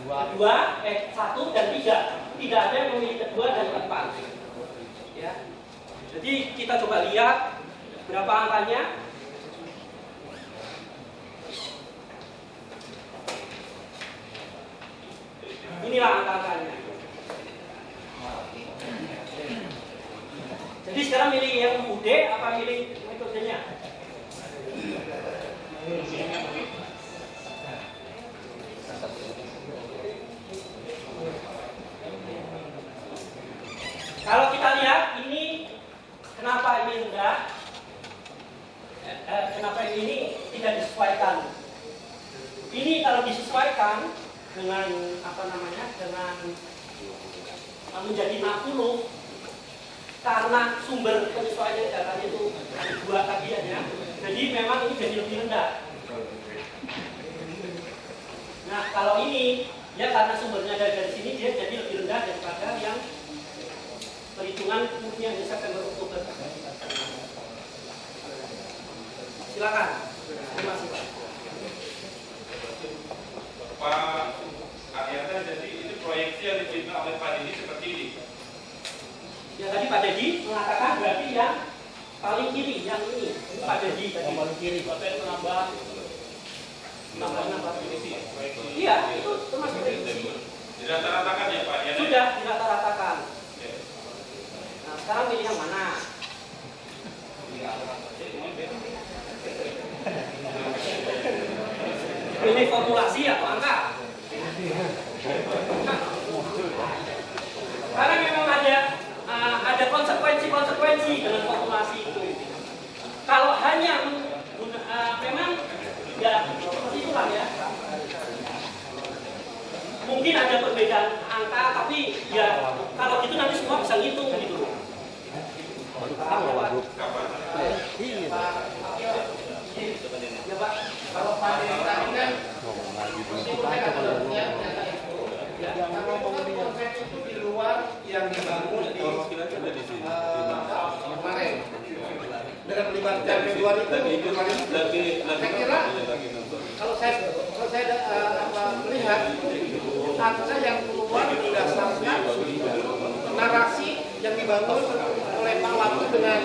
kedua, 1 dan 3. Tidak ada yang memilih kedua dan keempat. Ya. Jadi kita coba lihat berapa angkanya. Inilah angka-angkanya. Jadi sekarang milih yang UD apa milih metodenya? Kalau kita lihat ini kenapa ini rendah? Kenapa ini tidak disesuaikan? Ini kalau disesuaikan dengan dengan menjadi 60 karena sumber penyesuaian datanya itu dua tadi ya. Jadi memang ini jadi lebih rendah. Nah kalau ini ya karena sumbernya dari sini dia jadi lebih rendah daripada yang perhitungan yang di September Oktober. Silakan. Terima kasih Pak. Pak Ariana, jadi ini proyeksi yang diterima oleh Pak Dedi seperti ini. Ya tadi Pak Dedi mengatakan berarti yang paling kiri, yang ini Pak Dedi tadi. Yang paling kiri. Bapak yang menambah Iya, itu termasuk revisi. Dirata-ratakan ya Pak? Ya, Sudah dirata-ratakan. Nah, sekarang pilih yang mana? Pilih formulasi atau angka? Karena memang ada konsekuensi dengan formulasi itu. Kalau hanya memang ya seperti itulah ya. Mungkin ada perbedaan angka, tapi ya kalau gitu nanti semua bisa ngitung gitu. Ya Pak, Kalau Pak Diri tadi kan konsep itu di luar yang dibangun di kemarin dengan melibatkan Februari itu saya kira kalau saya melihat angka yang keluar berdasarkan narasi yang dibangun oleh Pak Watu dengan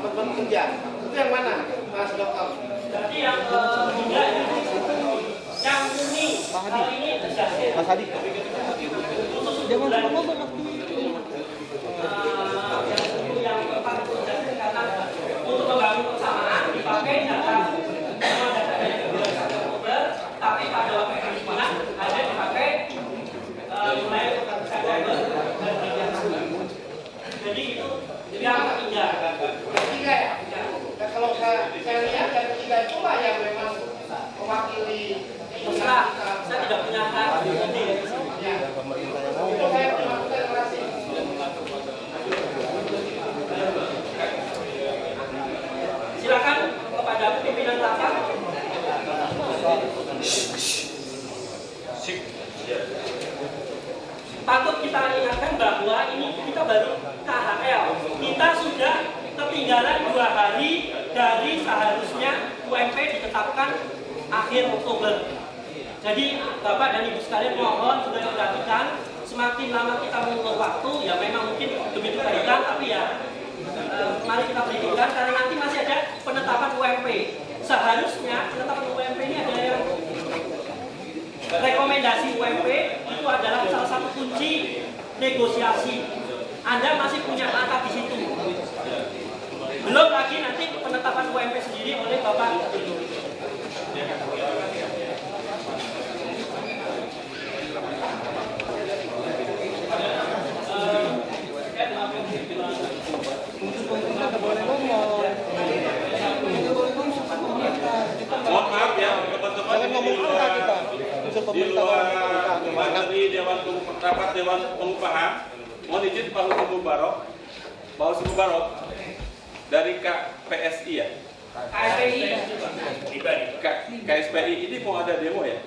teman kerja itu yang mana Mas Dokter? Jadi yang ketiga yang ini kali ini terjadi. Mas Hadi. Jangan ngomong yang keempat itu terjadi karena untuk membangun persamaan dipakai data semua data dari bulan Oktober, tapi pada waktu yang dimana ada dipakai mulai September dan jadi itu yang ketiga. Ketiga ya. Nah, kalau saya lihat yang ketiga itulah yang memang mewakili Terserah, saya tidak punya hak ini. ya. Itu saya terima kasih. Silakan kepada pimpinan rapat. Patut kita ingatkan bahwa ini kita baru KHL. Kita sudah ketinggalan 2 hari dari seharusnya UMP ditetapkan akhir Oktober. Jadi Bapak dan Ibu sekalian mohon juga diperhatikan, semakin lama kita mengulur waktu, ya memang mungkin demi kebaikan, tapi ya mari kita perhitungkan karena nanti masih ada penetapan UMP. Seharusnya penetapan UMP ini ada yang rekomendasi UMP itu adalah salah satu kunci negosiasi. Anda masih punya angka di situ. Belum lagi nanti penetapan UMP sendiri oleh Bapak. Mohon maaf ya teman-teman di luar materi rapat Dewan Pengupahan. Mohon izin Pak Husnu Mubarok dari KPSI ya. KSPI ini mau ada demo ya?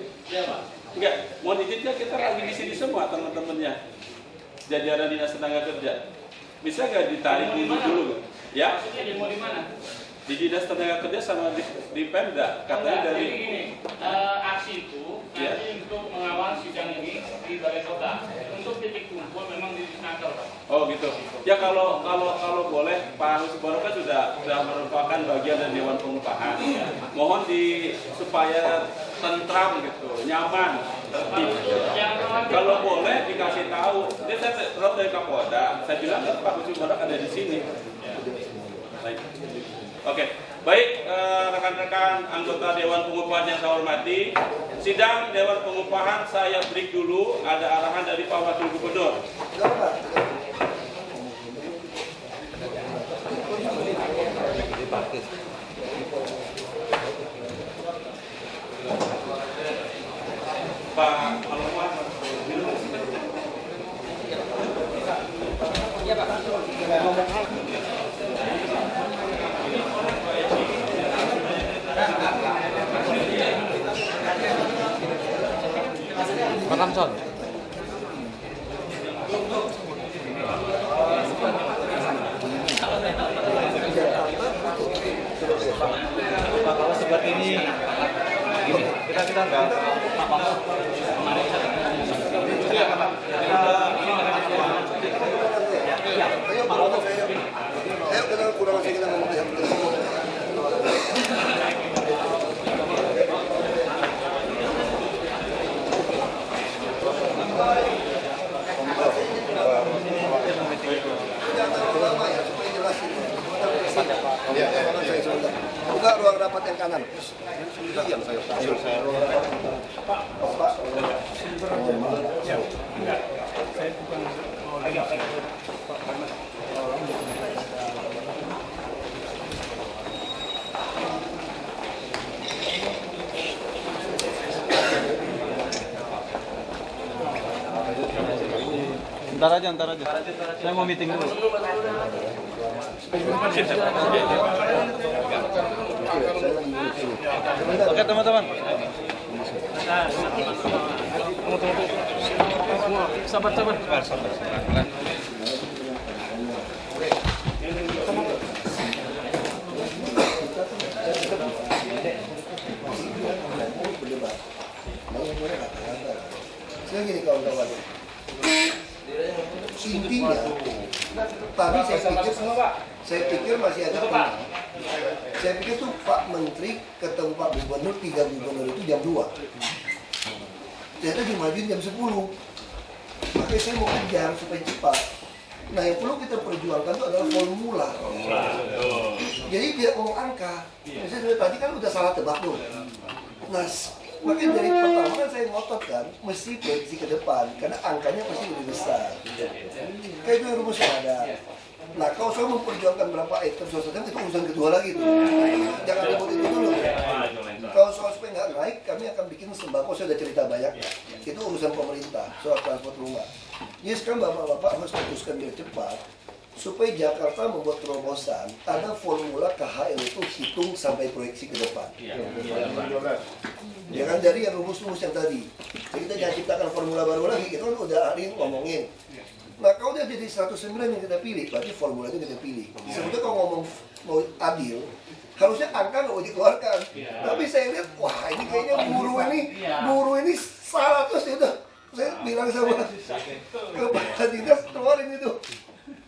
Enggak, mohon izinnya kita lagi di sini semua teman-temannya. Jajaran Dinas Tenaga Kerja. Bisa nggak ditarik dulu? Ya? Demo di mana? Di Dinas Tenaga Kerja sama di Pemda. Katanya dari aksi itu nanti untuk mengawal sidang ini di Balai Kota. Untuk titik kumpul memang di Disnaker, Pak. Oh gitu. Ya kalau boleh Pak Husnu Mubarok kan sudah merupakan bagian dari Dewan Pengupahan. Mohon supaya tentram gitu, nyaman, tertib. Kalau boleh dikasih tahu. Dia saya terus dari Kapolda. Saya bilang Pak Husnu Mubarok ada di sini. Baik. Oke, baik rekan-rekan anggota Dewan Pengupahan yang saya hormati, sidang Dewan Pengupahan saya break dulu. Ada arahan dari Pak Wakil Gubernur. Pak Alwan. Ya Pak. Pak Kamson. Pak, kalau seperti ini gini, kita nggak apa-apa kemarin Ayo kita kurang masih kita ngomong yang rapat yang kanan. Diam saya. Ntar aja. Saya mau meeting dulu. Oke teman-teman. Sabar. Saya gini kawan-kawan. Intinya, tadi saya pikir masih ada peluang. Saya pikir tuh Pak Menteri ketemu Pak Gubernur, 3 gubernur itu jam 2. Ternyata dimajuin jam 10. Makanya saya mau kejar supaya cepat. Nah yang perlu kita perjuangkan itu adalah formula. Jadi dia ngomong angka. Misalnya tadi kan udah salah tebak tuh. Nah makanya dari pertama kan saya ngotot kan, mesti prediksi ke depan, karena angkanya pasti lebih besar. Kayak itu yang rumusnya ada. Nah kalau saya memperjuangkan berapa item soal itu urusan kedua lagi tuh. Jangan ribut itu dulu. Kalau soal supaya nggak naik, kami akan bikin sembako, saya udah cerita banyak. Itu urusan pemerintah, soal transport rumah. Jadi sekarang bapak-bapak harus putuskan biar cepat, supaya Jakarta membuat terobosan, ada formula KHL itu hitung sampai proyeksi ke depan. Jangan dari yang rumus-rumus yang tadi. Jadi kita jangan ciptakan formula baru lagi, kita kan udah hari ngomongin. Nah kalau udah jadi 109 yang kita pilih, berarti formula itu kita pilih. Sebetulnya kalau ngomong mau adil, harusnya angka nggak mau dikeluarkan. Tapi saya lihat, wah ini kayaknya buruh ini salah, terus ya udah. Saya bilang sama kepala dinas keluarin itu.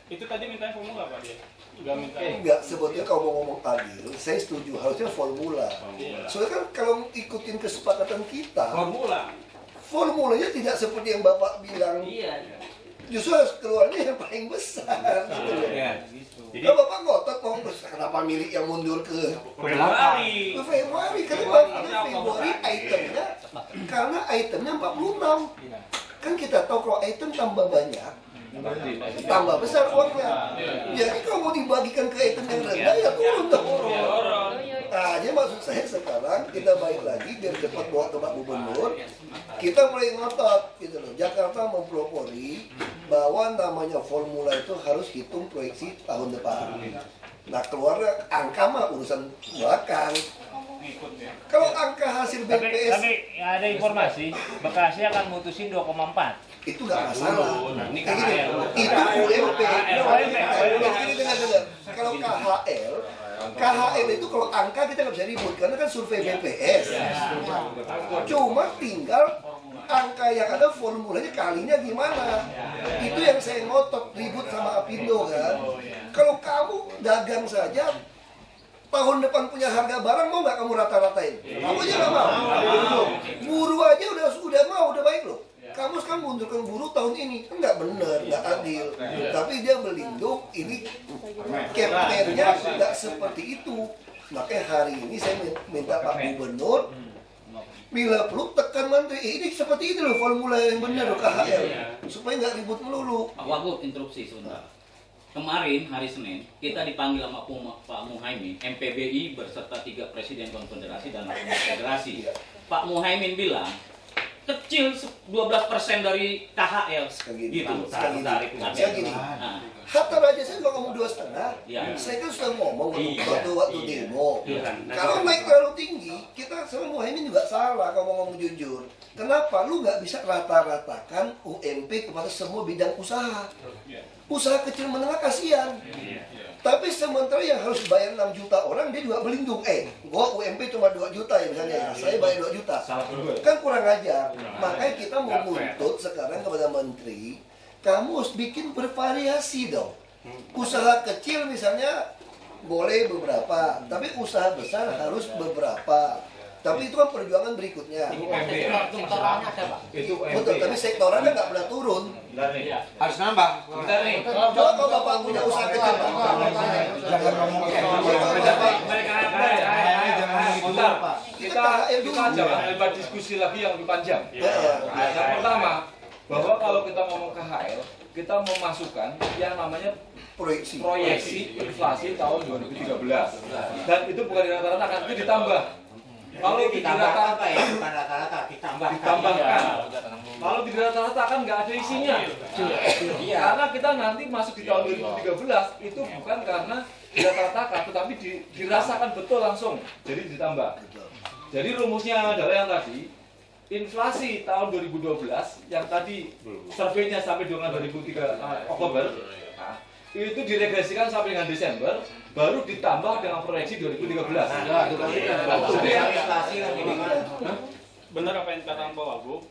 Itu tadi minta formula Pak dia? Enggak, sebetulnya kalau mau ngomong adil, saya setuju, harusnya formula. Soalnya kan kalau ikutin kesepakatan kita, formulanya tidak seperti yang Bapak bilang. Justru harus keluarnya yang paling besar. Gitu. Kalau Bapak ngotot mau kenapa milih yang mundur ke Februari? Karena Februari itemnya, karena itemnya 46. Kan kita tahu kalau item tambah banyak, tambah besar uangnya. Jadi kalau mau dibagikan ke item yang rendah ya turun dong. Nah, jadi maksud saya sekarang kita baik lagi biar cepat bawa ke Pak Gubernur. Kita mulai ngotot gitu loh. Jakarta mempelopori bahwa namanya formula itu harus hitung proyeksi tahun depan. Nah, keluar angka mah urusan belakang. Kalau angka hasil BPS tapi ada informasi Bekasi akan mutusin 2,4. itu nggak masalah. Itu UMP. Ini dengar. Kalau KHL itu kalau angka kita nggak bisa ribut karena kan survei BPS. Cuma tinggal angka yang ada formulanya kalinya gimana. Itu yang saya ngotot ribut sama Apindo kan. Kalau kamu dagang saja tahun depan punya harga barang mau nggak kamu rata-ratain? Kamu aja nggak mau. Buruh aja udah mau, udah baik loh. Kamu sekarang mundurkan buruh tahun ini, kan nggak benar, nggak adil. Tapi dia melindung, ini campaign-nya nggak seperti itu. Makanya hari ini saya minta Pak Gubernur, bila perlu tekan menteri, ini seperti itu loh formula yang benar loh KHL, supaya nggak ribut melulu. Pak Wagub, interupsi sebentar. Kemarin hari Senin kita dipanggil sama Pak Muhaimin, MPBI berserta 3 presiden konfederasi dan federasi. Pak Muhaimin bilang kecil 12% dari KHL gitu. Gini. Hatta Raja saya nggak ngomong 2,5. Saya kan sudah ngomong waktu demo. Kalau naik terlalu tinggi, kita sama Muhaimin juga salah kalau ngomong jujur. Kenapa? Lu nggak bisa rata-ratakan UMP kepada semua bidang usaha. Usaha kecil menengah kasihan. Tapi sementara yang harus bayar 6 juta orang, dia juga berlindung. Gua UMP cuma 2 juta ya misalnya, saya bayar 2 juta. Kan kurang ajar. Makanya kita mau menuntut sekarang kepada menteri, kamu harus bikin bervariasi dong. Usaha kecil misalnya boleh beberapa, tapi usaha besar harus beberapa. Tapi itu kan perjuangan berikutnya. Sektorannya ada Pak. Betul, tapi sektorannya nggak pernah turun. Harus nambah. Coba kalau Bapak punya usaha kecil, Pak. Jangan ngomong. Sebentar, Pak. kita jangan lebar diskusi lagi yang lebih panjang. Ya. Yang pertama, bahwa kalau kita ngomong KHL, kita memasukkan yang namanya proyeksi inflasi tahun 2013. Dan itu bukan di rata-rata, kan itu ditambah. Kalau di rata-rata ya, bukan rata-rata, ditambahkan. Kalau di rata-rata kan nggak ada isinya. Karena kita nanti masuk di tahun 2013 itu bukan karena di rata-rata, tetapi dirasakan betul langsung. Jadi ditambah. Jadi rumusnya adalah yang tadi, inflasi tahun 2012 yang tadi surveinya sampai dengan 2003 Oktober, itu diregresikan sampai dengan Desember, baru ditambah dengan proyeksi 2013. Benar apa yang dikatakan Pak Wagub.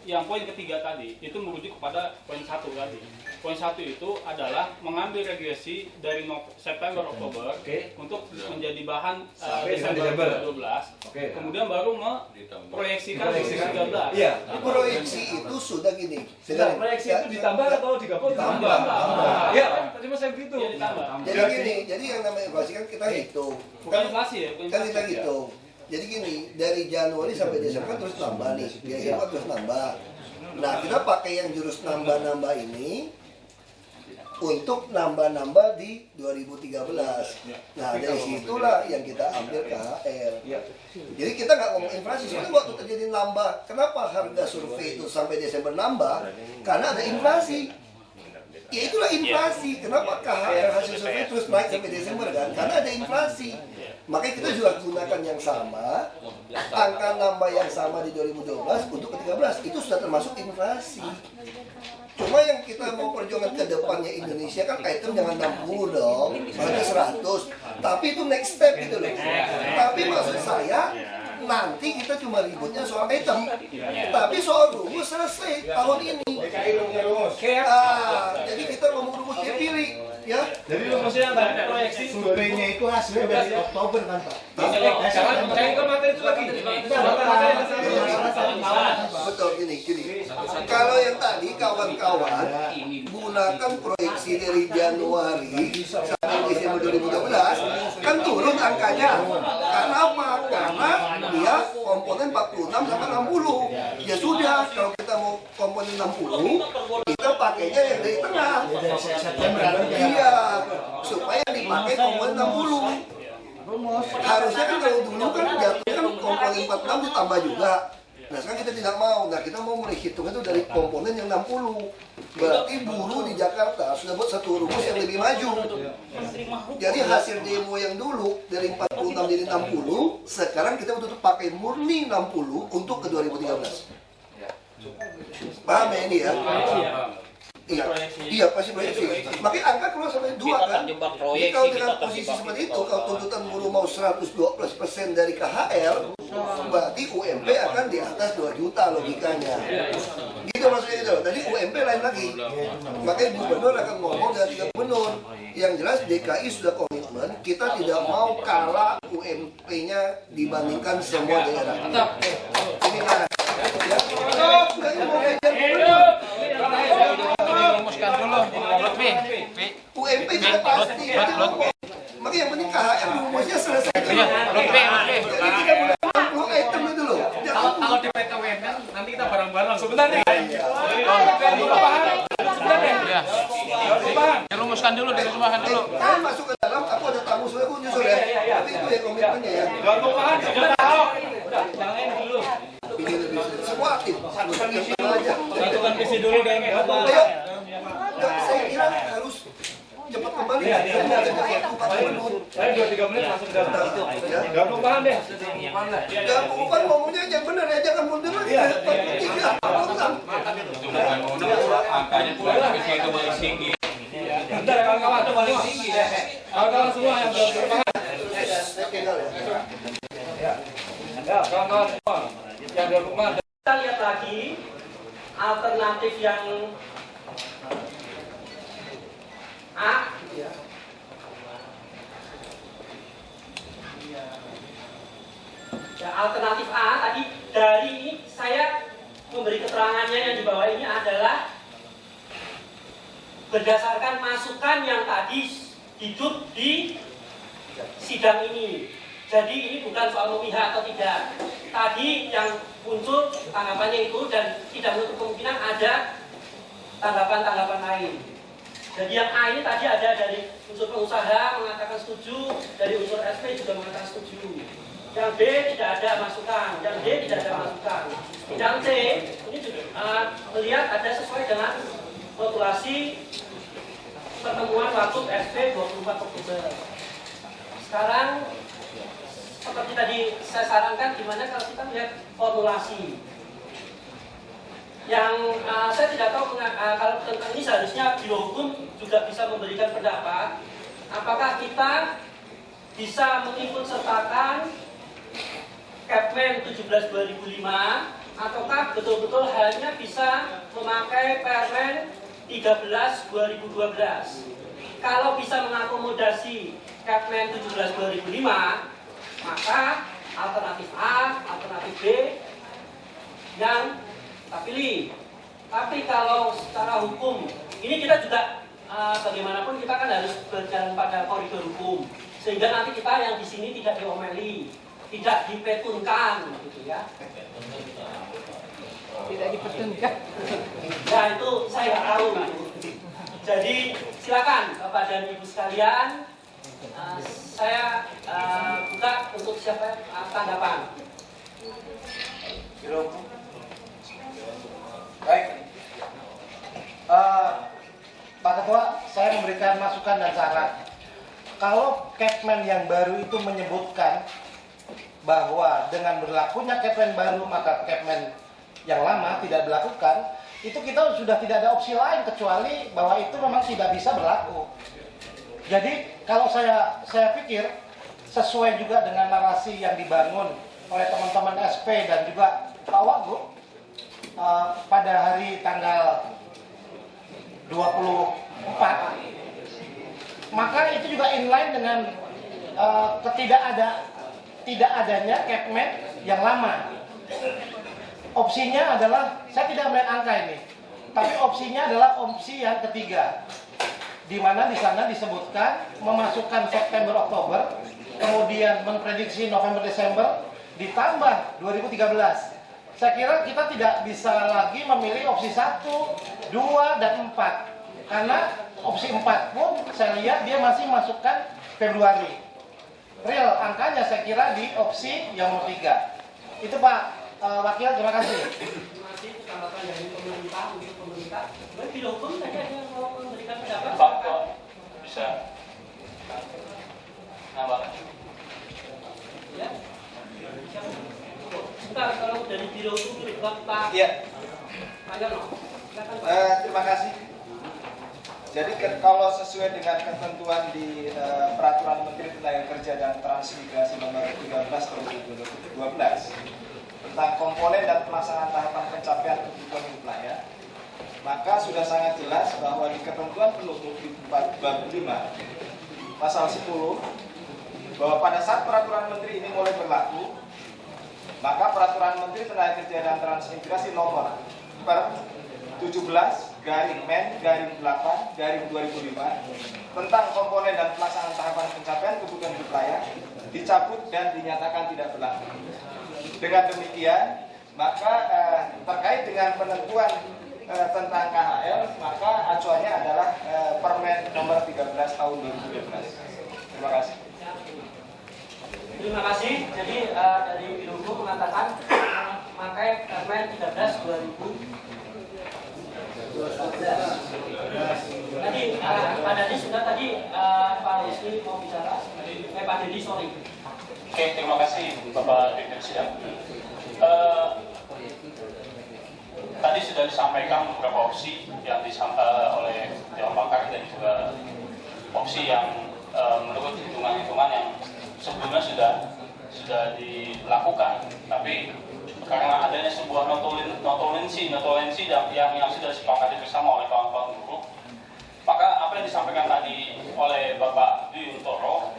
Yang poin ketiga tadi itu merujuk kepada poin 1 tadi. Poin 1 itu adalah mengambil regresi dari September Oktober untuk menjadi bahan Desember 2012. Kemudian baru memproyeksikan 2013. Iya. Proyeksi itu sudah gini. Proyeksi itu ditambah atau digabung? Ditambah. Iya, cuma saya begitu. Jadi gini, jadi yang namanya inflasi kan kita hitung. Bukan inflasi ya, kan kita hitung. Jadi gini, dari Januari sampai Desember terus nambah nih, biasanya terus nambah. Nah, kita pakai yang jurus nambah-nambah ini untuk nambah-nambah di 2013. Nah, dari situlah yang kita ambil KHR. Jadi kita nggak ngomong inflasi, soalnya waktu terjadi nambah. Kenapa harga survei itu sampai Desember nambah? Karena ada inflasi. Ya itulah inflasi. Kenapa KHR hasil survei terus naik sampai Desember kan? Karena ada inflasi. Makanya kita juga gunakan yang sama, angka nambah yang sama di 2012 untuk ke-13 itu sudah termasuk inflasi. Cuma yang kita mau perjuangan ke depannya Indonesia kan item jangan 60 dong, soalnya 100. Tapi itu next step gitu loh. Tapi maksud saya nanti kita cuma ributnya soal item, tapi soal rumus selesai tahun ini. Jadi kita ngomong rumus dipilih. Ya, jadi rumusnya tadi proyeksi surveinya itu hasilnya dari Oktober kan Pak? Jangan ke materi itu lagi. Betul gini. Kalau yang tadi kawan-kawan gunakan proyeksi dari Januari sampai Desember 2012 kan turun angkanya. Karena apa? Karena dia komponen 46 sampai 60. Ya sudah, kalau kita mau komponen 60, kita pakainya yang dari tengah. Iya, supaya dipakai komponen 60. Harusnya kan kalau dulu kan jatuhnya kan komponen 46 ditambah juga. Nah sekarang kita tidak mau. Nah kita mau menghitung itu dari komponen yang 60. Berarti buruh di Jakarta sudah buat satu rumus yang lebih maju. Jadi hasil demo yang dulu dari 46 jadi 60, sekarang kita betul-betul pakai murni 60 untuk ke 2013. Paham ya ini ya? Iya pasti proyeksi. Makanya angka keluar sampai 2 kan. Jadi kalau dengan posisi seperti itu, kalau tuntutan buruh mau 112% dari KHR, berarti UMP akan di atas 2 juta logikanya. Gitu maksudnya itu. Tadi UMP lain lagi. Makanya gubernur akan ngomong dengan 3 gubernur. Yang jelas DKI sudah komitmen, kita tidak mau kalah UMP-nya dibandingkan semua daerah. Ini kan. Rumuskan dulu, lebih. UMP juga pasti. Makanya yang penting KHR rumusnya selesai. Lebih. Jadi 360 item itu loh. Kalau di PT UMN nanti kita bareng-bareng. Sebentar nih. Dirumuskan dulu. Kalian masuk ke dalam, aku ada tamu soalnya aku nyusul ya. Tapi itu ya komitmennya ya. Jangan dulu. Semua aktif. Satukan visi dulu dan Ayo. Saya kira harus cepat kembali. Saya 2-3 menit langsung datang. Gak mau paham deh. Gak mau ngomongnya yang benar ya, jangan mundur lagi. Angkanya itu paling tinggi. Bentar ya kawan-kawan, itu paling tinggi deh. Kawan-kawan semua yang belum berpaham. Ya, kawan-kawan semua yang belum berpaham. Kita lihat lagi alternatif yang A. Ya, alternatif A tadi dari ini saya memberi keterangannya yang di bawah ini adalah berdasarkan masukan yang tadi hidup di sidang ini. Jadi ini bukan soal memihak atau tidak. Tadi yang muncul tanggapannya itu dan tidak menutup kemungkinan ada tanggapan-tanggapan lain. Jadi yang A ini tadi ada dari unsur pengusaha mengatakan setuju, dari unsur SP juga mengatakan setuju. Yang B tidak ada masukan, yang D tidak ada masukan. Yang C ini juga melihat ada sesuai dengan populasi pertemuan waktu SP 24 Oktober. Sekarang seperti tadi saya sarankan, gimana kalau kita melihat formulasi yang saya tidak tahu kalau tentang ini seharusnya Biro Hukum juga bisa memberikan pendapat apakah kita bisa mengikut sertakan Kepmen 17/2005 ataukah betul-betul hanya bisa memakai Permen 13/2012. Kalau bisa mengakomodasi Kepmen 17/2005, maka alternatif A, alternatif B yang kita pilih. Tapi kalau secara hukum, ini kita juga bagaimanapun kita kan harus berjalan pada koridor hukum, sehingga nanti kita yang di sini tidak diomeli, tidak dipetunkan, gitu ya. Tidak dipetunkan. Ya itu saya nggak tahu. Jadi silakan Bapak dan Ibu sekalian. Saya buka untuk siapa tanggapan. Baik, Pak Ketua, saya memberikan masukan dan saran. Kalau Kepmen yang baru itu menyebutkan bahwa dengan berlakunya Kepmen baru maka Kepmen yang lama tidak dilakukan, itu kita sudah tidak ada opsi lain kecuali bahwa itu memang tidak bisa berlaku. Jadi kalau saya pikir sesuai juga dengan narasi yang dibangun oleh teman-teman SP dan juga Pak Wagub pada hari tanggal 24, maka itu juga inline dengan tidak adanya Kepmen yang lama. Opsinya adalah, saya tidak melihat angka ini, tapi opsinya adalah opsi yang ketiga, di mana di sana disebutkan memasukkan September Oktober, kemudian memprediksi November Desember, ditambah 2013. Saya kira kita tidak bisa lagi memilih opsi 1, 2, dan 4, karena opsi 4 pun saya lihat dia masih masukkan Februari. Real angkanya saya kira di opsi yang nomor 3. Itu Pak Wakil, terima kasih. Terima kasih tanggapan dari pemerintah untuk pemerintah. Biro Hukum tadi ada yang mau memberikan pendapat. Pak, bisa nambah? Ya. Sebentar, kalau dari Biro Hukum Pak. Iya. Pak Yono. Terima kasih. Jadi kalau sesuai dengan ketentuan di Peraturan Menteri Tenagakerja dan Transmigrasi Nomor 13 Tahun 2012 tentang komponen dan pelaksanaan tahapan pencapaian kebutuhan hidup layak, maka sudah sangat jelas bahwa di ketentuan penutup di bab 5 pasal 10 bahwa pada saat peraturan menteri ini mulai berlaku, maka peraturan Menteri Tenagakerja dan Transmigrasi Nomor 17/Men/8/2005 tentang komponen dan pelaksanaan tahapan pencapaian kebutuhan hidup layak dicabut dan dinyatakan tidak berlaku. Dengan demikian, maka terkait dengan penentuan tentang KHL, maka acuannya adalah Permen nomor 13 tahun 2012. Terima kasih. Terima kasih. Jadi dari Biro Hukum mengatakan memakai Permen 13 2012. Tadi Pak Dadi sudah Pak Wisnu mau bicara. Pak Dedi, sorry. Oke, terima kasih Bapak Direktur Sidang. Tadi sudah disampaikan beberapa opsi yang disampaikan oleh Dewan Pakar dan juga opsi yang menurut hitungan-hitungan yang sebelumnya sudah dilakukan, tapi karena adanya sebuah notulensi yang sudah disepakati bersama oleh kawan-kawan buruh, maka apa yang disampaikan tadi oleh Bapak Dwi Untoro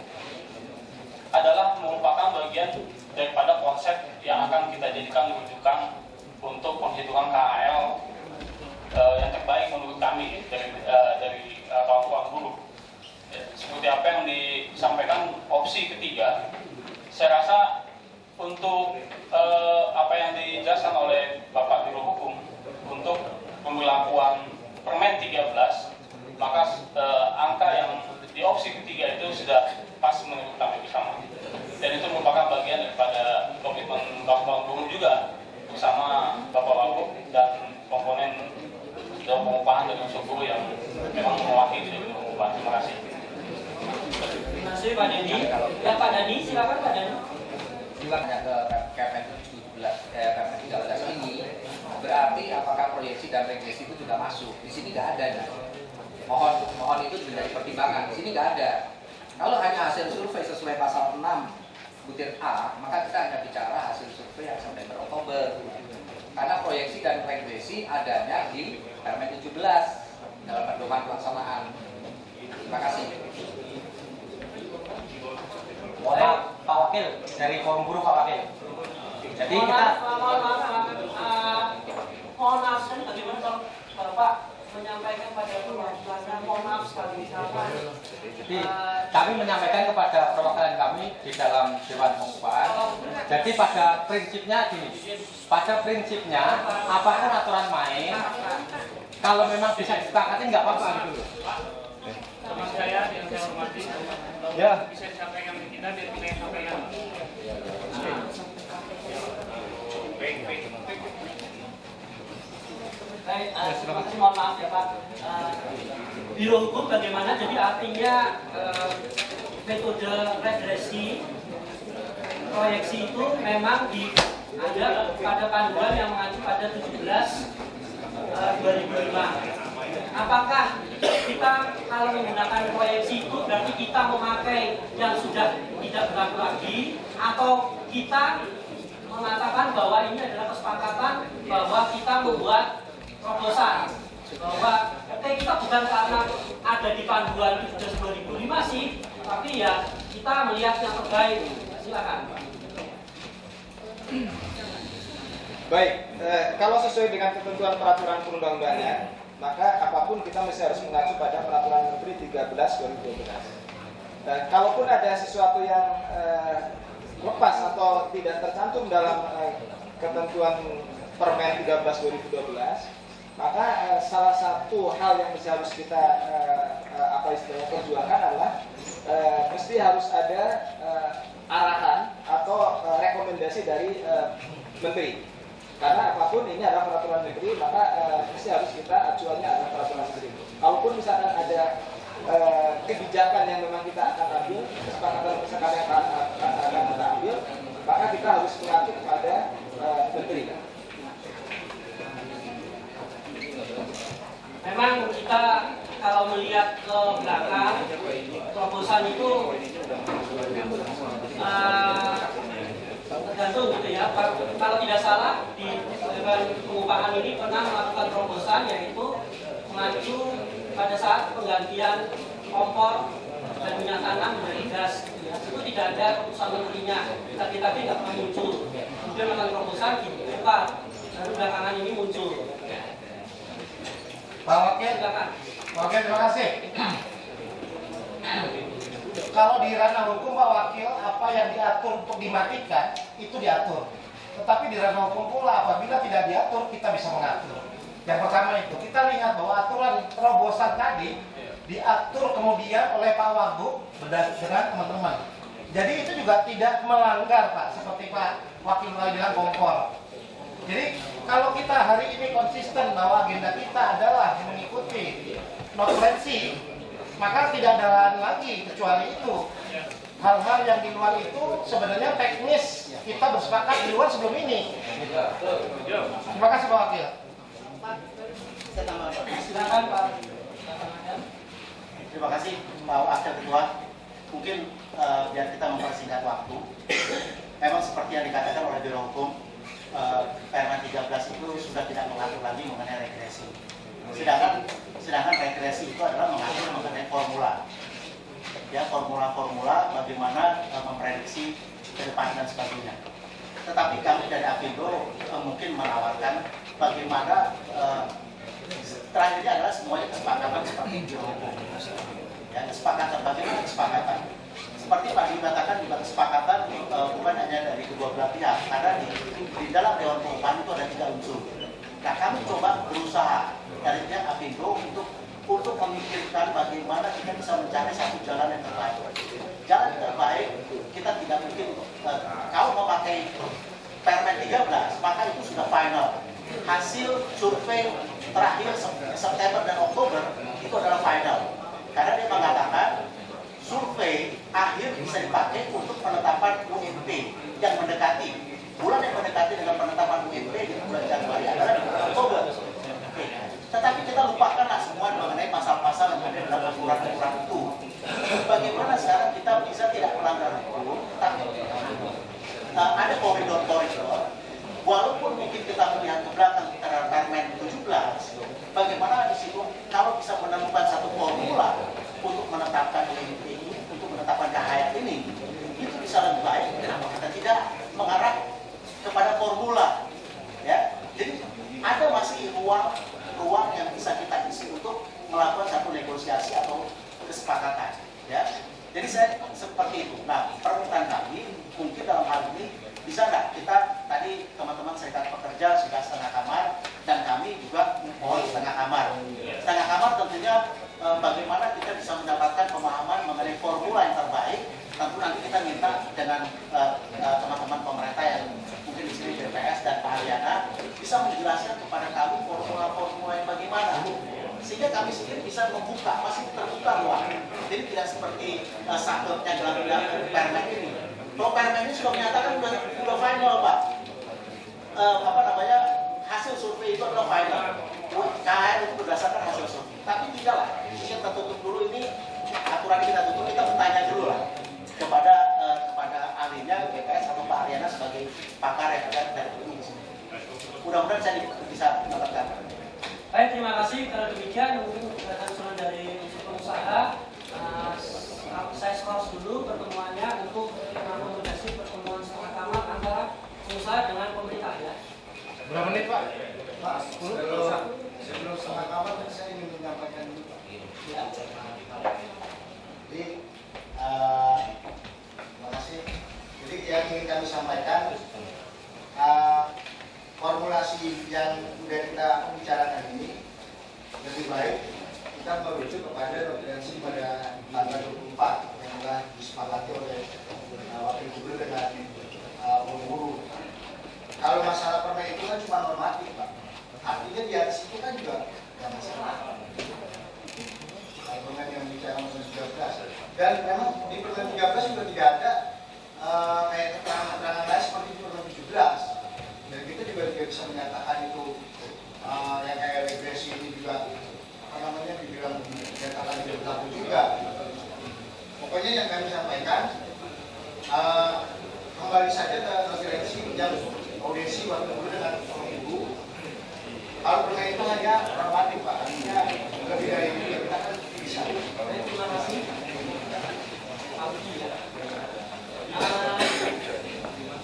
adalah merupakan bagian daripada konsep yang akan kita jadikan rujukan untuk penghitungan KHL yang terbaik menurut kami dari kawan-kawan buruh. Seperti apa yang disampaikan opsi ketiga, saya rasa untuk apa yang dijelaskan oleh Bapak Biro Hukum untuk pemberlakuan Permen 13, maka angka yang di opsi ketiga itu sudah pas menurut kami bersama, dan itu merupakan bagian daripada komitmen Bapak Gubernur juga bersama Bapak Wagub dan komponen dalam pengupahan dari unsur buruh yang memang mewakili dari pengupahan. Terima kasih. Terima kasih Pak Deni. Ya Pak Dani, silakan Pak Dani. Silahkan ke KPN 13 ini berarti apakah proyeksi dan regresi itu juga masuk? Di sini nggak ada nih. Mohon itu menjadi pertimbangan. Di sini nggak ada. Kalau hanya hasil survei sesuai pasal 6 butir A, maka kita hanya bicara hasil survei yang September Oktober. Karena proyeksi dan regresi adanya di Permen 17 dalam pedoman pelaksanaan. Terima kasih. Mohon maaf, Pak Wakil, dari Forum Buruh Pak Wakil. Jadi kita mohon maaf sekali bagaimana kalau Bapak menyampaikan pada perwakilannya, mohon maaf sekali misalkan. Jadi kami menyampaikan kepada perwakilan kami di dalam Dewan Pengupahan. Jadi pada prinsipnya apapun aturan main, kalau memang bisa disepakati nggak apa-apa gitu. Sama saya yang saya hormati, Ya. bisa disampaikan ke kita biar kita yang sampaikan. Baik. Baik, mohon maaf ya Pak. Biro Hukum bagaimana? Jadi artinya metode regresi proyeksi itu memang ada pada panduan yang mengacu pada 17/2005. Apakah kita kalau menggunakan proyeksi itu berarti kita memakai yang sudah tidak berlaku lagi, atau kita mengatakan bahwa ini adalah kesepakatan bahwa kita membuat terobosan, bahwa kita bukan karena ada di panduan 2005 sih, tapi ya kita melihat yang terbaik. Silakan. Baik, kalau sesuai dengan ketentuan peraturan perundang-undangan, maka apapun kita mesti harus mengacu pada Peraturan Menteri 13/2012. Kalaupun ada sesuatu yang lepas atau tidak tercantum dalam ketentuan Permen 13/2012, maka salah satu hal yang harus kita perjuangkan adalah mesti harus ada arahan atau rekomendasi dari menteri. Karena apapun ini adalah peraturan menteri, maka mesti harus kita acuannya adalah peraturan menteri. Kalaupun misalkan ada kebijakan yang memang kita akan ambil, kesepakatan yang akan kita ambil, maka kita harus mengacu kepada menteri. Memang kita kalau melihat ke belakang, terobosan itu tergantung gitu ya. Kalau tidak salah di Dewan Pengupahan ini pernah melakukan terobosan, yaitu mengacu pada saat penggantian kompor dan minyak tanah menjadi gas. Itu tidak ada keputusan menterinya, tadi nggak pernah muncul. Kemudian melakukan terobosan dibuka, baru belakangan ini muncul. Pak Wakil, Silakan. Wakil terima kasih. Kalau di ranah hukum Pak Wakil, apa yang diatur untuk dimatikan itu diatur. Tetapi di ranah hukum pula apabila tidak diatur kita bisa mengatur. Yang pertama itu kita lihat bahwa aturan terobosan tadi diatur kemudian oleh Pak Wagub dengan teman-teman. Jadi itu juga tidak melanggar Pak, seperti Pak Wakil bilang kompor. Jadi kalau kita hari ini konsisten bahwa agenda kita adalah mengikuti notulensi, maka tidak ada lain lagi kecuali itu. Hal-hal yang di luar itu sebenarnya teknis kita bersepakat di luar sebelum ini. Terima kasih Pak Wakil. Silakan Pak. Terima kasih Pak Wakil Ketua. Mungkin biar kita mempersingkat waktu, memang seperti yang dikatakan oleh Biro Hukum, Permen 13 itu sudah tidak mengatur lagi mengenai regresi. Sedangkan regresi itu adalah mengatur mengenai formula. Ya, formula-formula bagaimana memprediksi ke depan dan sebagainya. Tetapi kami dari Apindo mungkin menawarkan bagaimana terakhirnya adalah semuanya kesepakatan seperti Biro Hukum. Ya, kesepakatan bagaimana kesepakatan seperti Pak Dwi katakan juga kesepakatan bukan hanya dari kedua belah pihak, karena di dalam Dewan Pengupahan itu ada 3 unsur. Nah, kami coba berusaha dari pihak Apindo untuk memikirkan bagaimana kita bisa mencari satu jalan yang terbaik. Jalan terbaik kita tidak mungkin kalau memakai Permen 13, maka itu sudah final. Hasil survei terakhir September dan Oktober itu adalah final. Karena dia mengatakan survei akhir bisa dipakai untuk penetapan UMP yang mendekati. Bulan yang mendekati dengan penetapan UMP di bulan Januari adalah di bulan Oktober. Tetapi kita lupakanlah semua mengenai pasal-pasal yang ada dalam aturan-aturan itu. Bagaimana sekarang kita bisa tidak melanggar hukum, tapi ada koridor-koridor. Walaupun mungkin kita melihat ke belakang terhadap Permen 17, bagaimana di situ kalau bisa menemukan satu formula untuk menetapkan UMP ini, untuk menetapkan KHR ini, itu bisa lebih baik. Kenapa kita tidak mengarah kepada formula? Ya, jadi ada masih ruang yang bisa kita isi untuk melakukan satu negosiasi atau kesepakatan. Ya, jadi saya seperti itu. Nah, permintaan kami mungkin dalam hal ini bisa nggak kita tadi teman-teman serikat pekerja sudah setengah kamar dan kami juga mohon setengah kamar. Setengah kamar tentunya bagaimana kita bisa mendapatkan pemahaman mengenai formula yang terbaik. Tentu nanti kita minta dengan teman-teman pemerintah yang mungkin di sini BPS dan Pak Ariana bisa menjelaskan kepada kami formula-formula yang bagaimana. Sehingga kami sendiri bisa membuka, masih terbuka ruang. Jadi tidak seperti sahabatnya dalam Permen ini. Kalau Permen ini sudah menyatakan sudah final, Pak. Hasil survei itu adalah final. KHR itu berdasarkan hasil survei. Tapi tidaklah. Kita tertutup dulu ini, aturan kita tutup, kita bertanya dulu lah kepada ahlinya BPS atau Pak Ariana sebagai pakar yang ada dari ini di sini. Mudah-mudahan saya bisa mendapatkan. Baik, terima kasih. Kalau demikian, mungkin ada usulan dari pengusaha. Saya skors dulu pertemuannya untuk mengakomodasi pertemuan setengah kamar antara pengusaha dengan pemerintah ya. Berapa menit Pak? Pak, sebelum setengah kamar saya ingin menyampaikan dulu Pak. Jadi, terima kasih. Jadi yang ingin kami sampaikan, formulasi yang sudah kita bicarakan ini lebih baik kita merujuk kepada referensi pada tanggal 24 yang telah disepakati oleh Wakil Gubernur dengan buruh. Kalau masalah permen itu kan cuma normatif Pak, artinya di atas itu kan juga tidak masalah. Permen yang bicara permen 13 dan memang di permen 13 juga tidak ada kayak keterangan-keterangan lain seperti di permen 17. Dan kita juga tidak bisa menyatakan itu yang kayak regresi ini juga dibilang menyatakan tidak berlaku juga. Pokoknya yang kami sampaikan kembali saja ke referensi yang audiensi waktu dulu dengan Ibu. Kalau permen itu hanya normatif Pak, artinya lebih dari ini kita kan bisa. Terima kasih.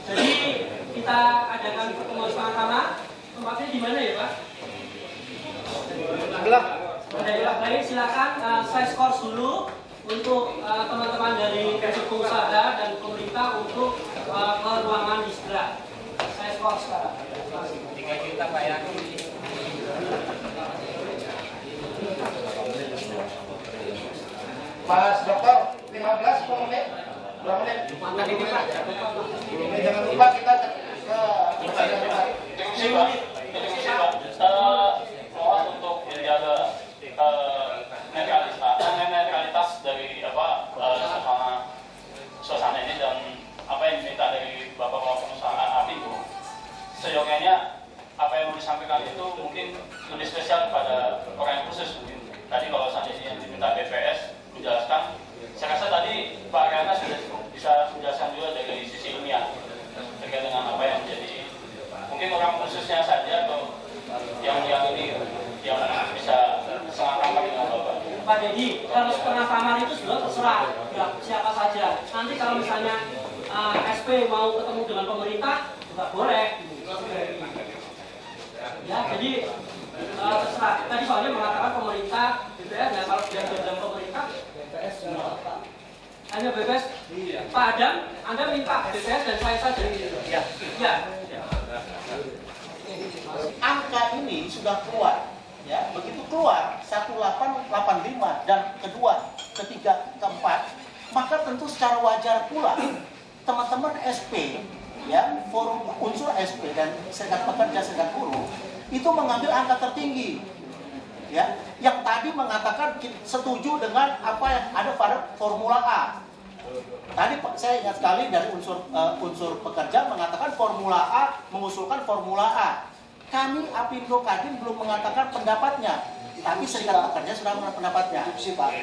Jadi kita adakan pertemuan setengah kamar. Tempatnya di mana ya Pak? Sebelah. Baik, silakan saya skors dulu untuk teman-teman dari pengusaha dan pemerintah untuk ke ruangan istirahat. Saya skors sekarang. 3 juta Pak ya. Mas Dokter, 15 menit. Berapa menit? Mantap ini Pak. Jangan lupa kita ke mohon untuk menjaga netralitas dari suasana ini dan apa yang diminta dari Bapak pengusaha Apindo. Seyogyanya apa yang mau disampaikan itu mungkin lebih spesial kepada orang yang khusus mungkin. Tadi kalau seandainya yang diminta BPS menjelaskan, saya rasa tadi Pak Ariana sudah bisa menjelaskan juga dari sisi ilmiah terkait dengan apa yang menjadi mungkin orang khususnya saja atau yang ini yang bisa setengah kamar dengan Bapak. Pak Dedi, kalau setengah kamar itu sudah terserah ya, siapa saja. Nanti kalau misalnya SP mau ketemu dengan pemerintah juga boleh. Ya, jadi terserah. Tadi soalnya mengatakan pemerintah BPS, ya kalau sudah dalam pemerintah BPS juga. hanya BPS. Pak Adam, Anda minta BPS dan saya saja. Ya. Ya. Angka ini sudah keluar, ya. Begitu keluar 1885 dan kedua, ketiga, keempat, maka tentu secara wajar pula teman-teman SP, ya, forum unsur SP dan serikat pekerja, serikat buruh itu mengambil angka tertinggi, ya. Yang tadi mengatakan setuju dengan apa yang ada pada Formula A. Tadi saya ingat sekali dari unsur pekerja mengatakan Formula A, mengusulkan Formula A. Kami Apindo Kadin belum mengatakan pendapatnya, tapi serikat pekerja sudah mengatakan pendapatnya.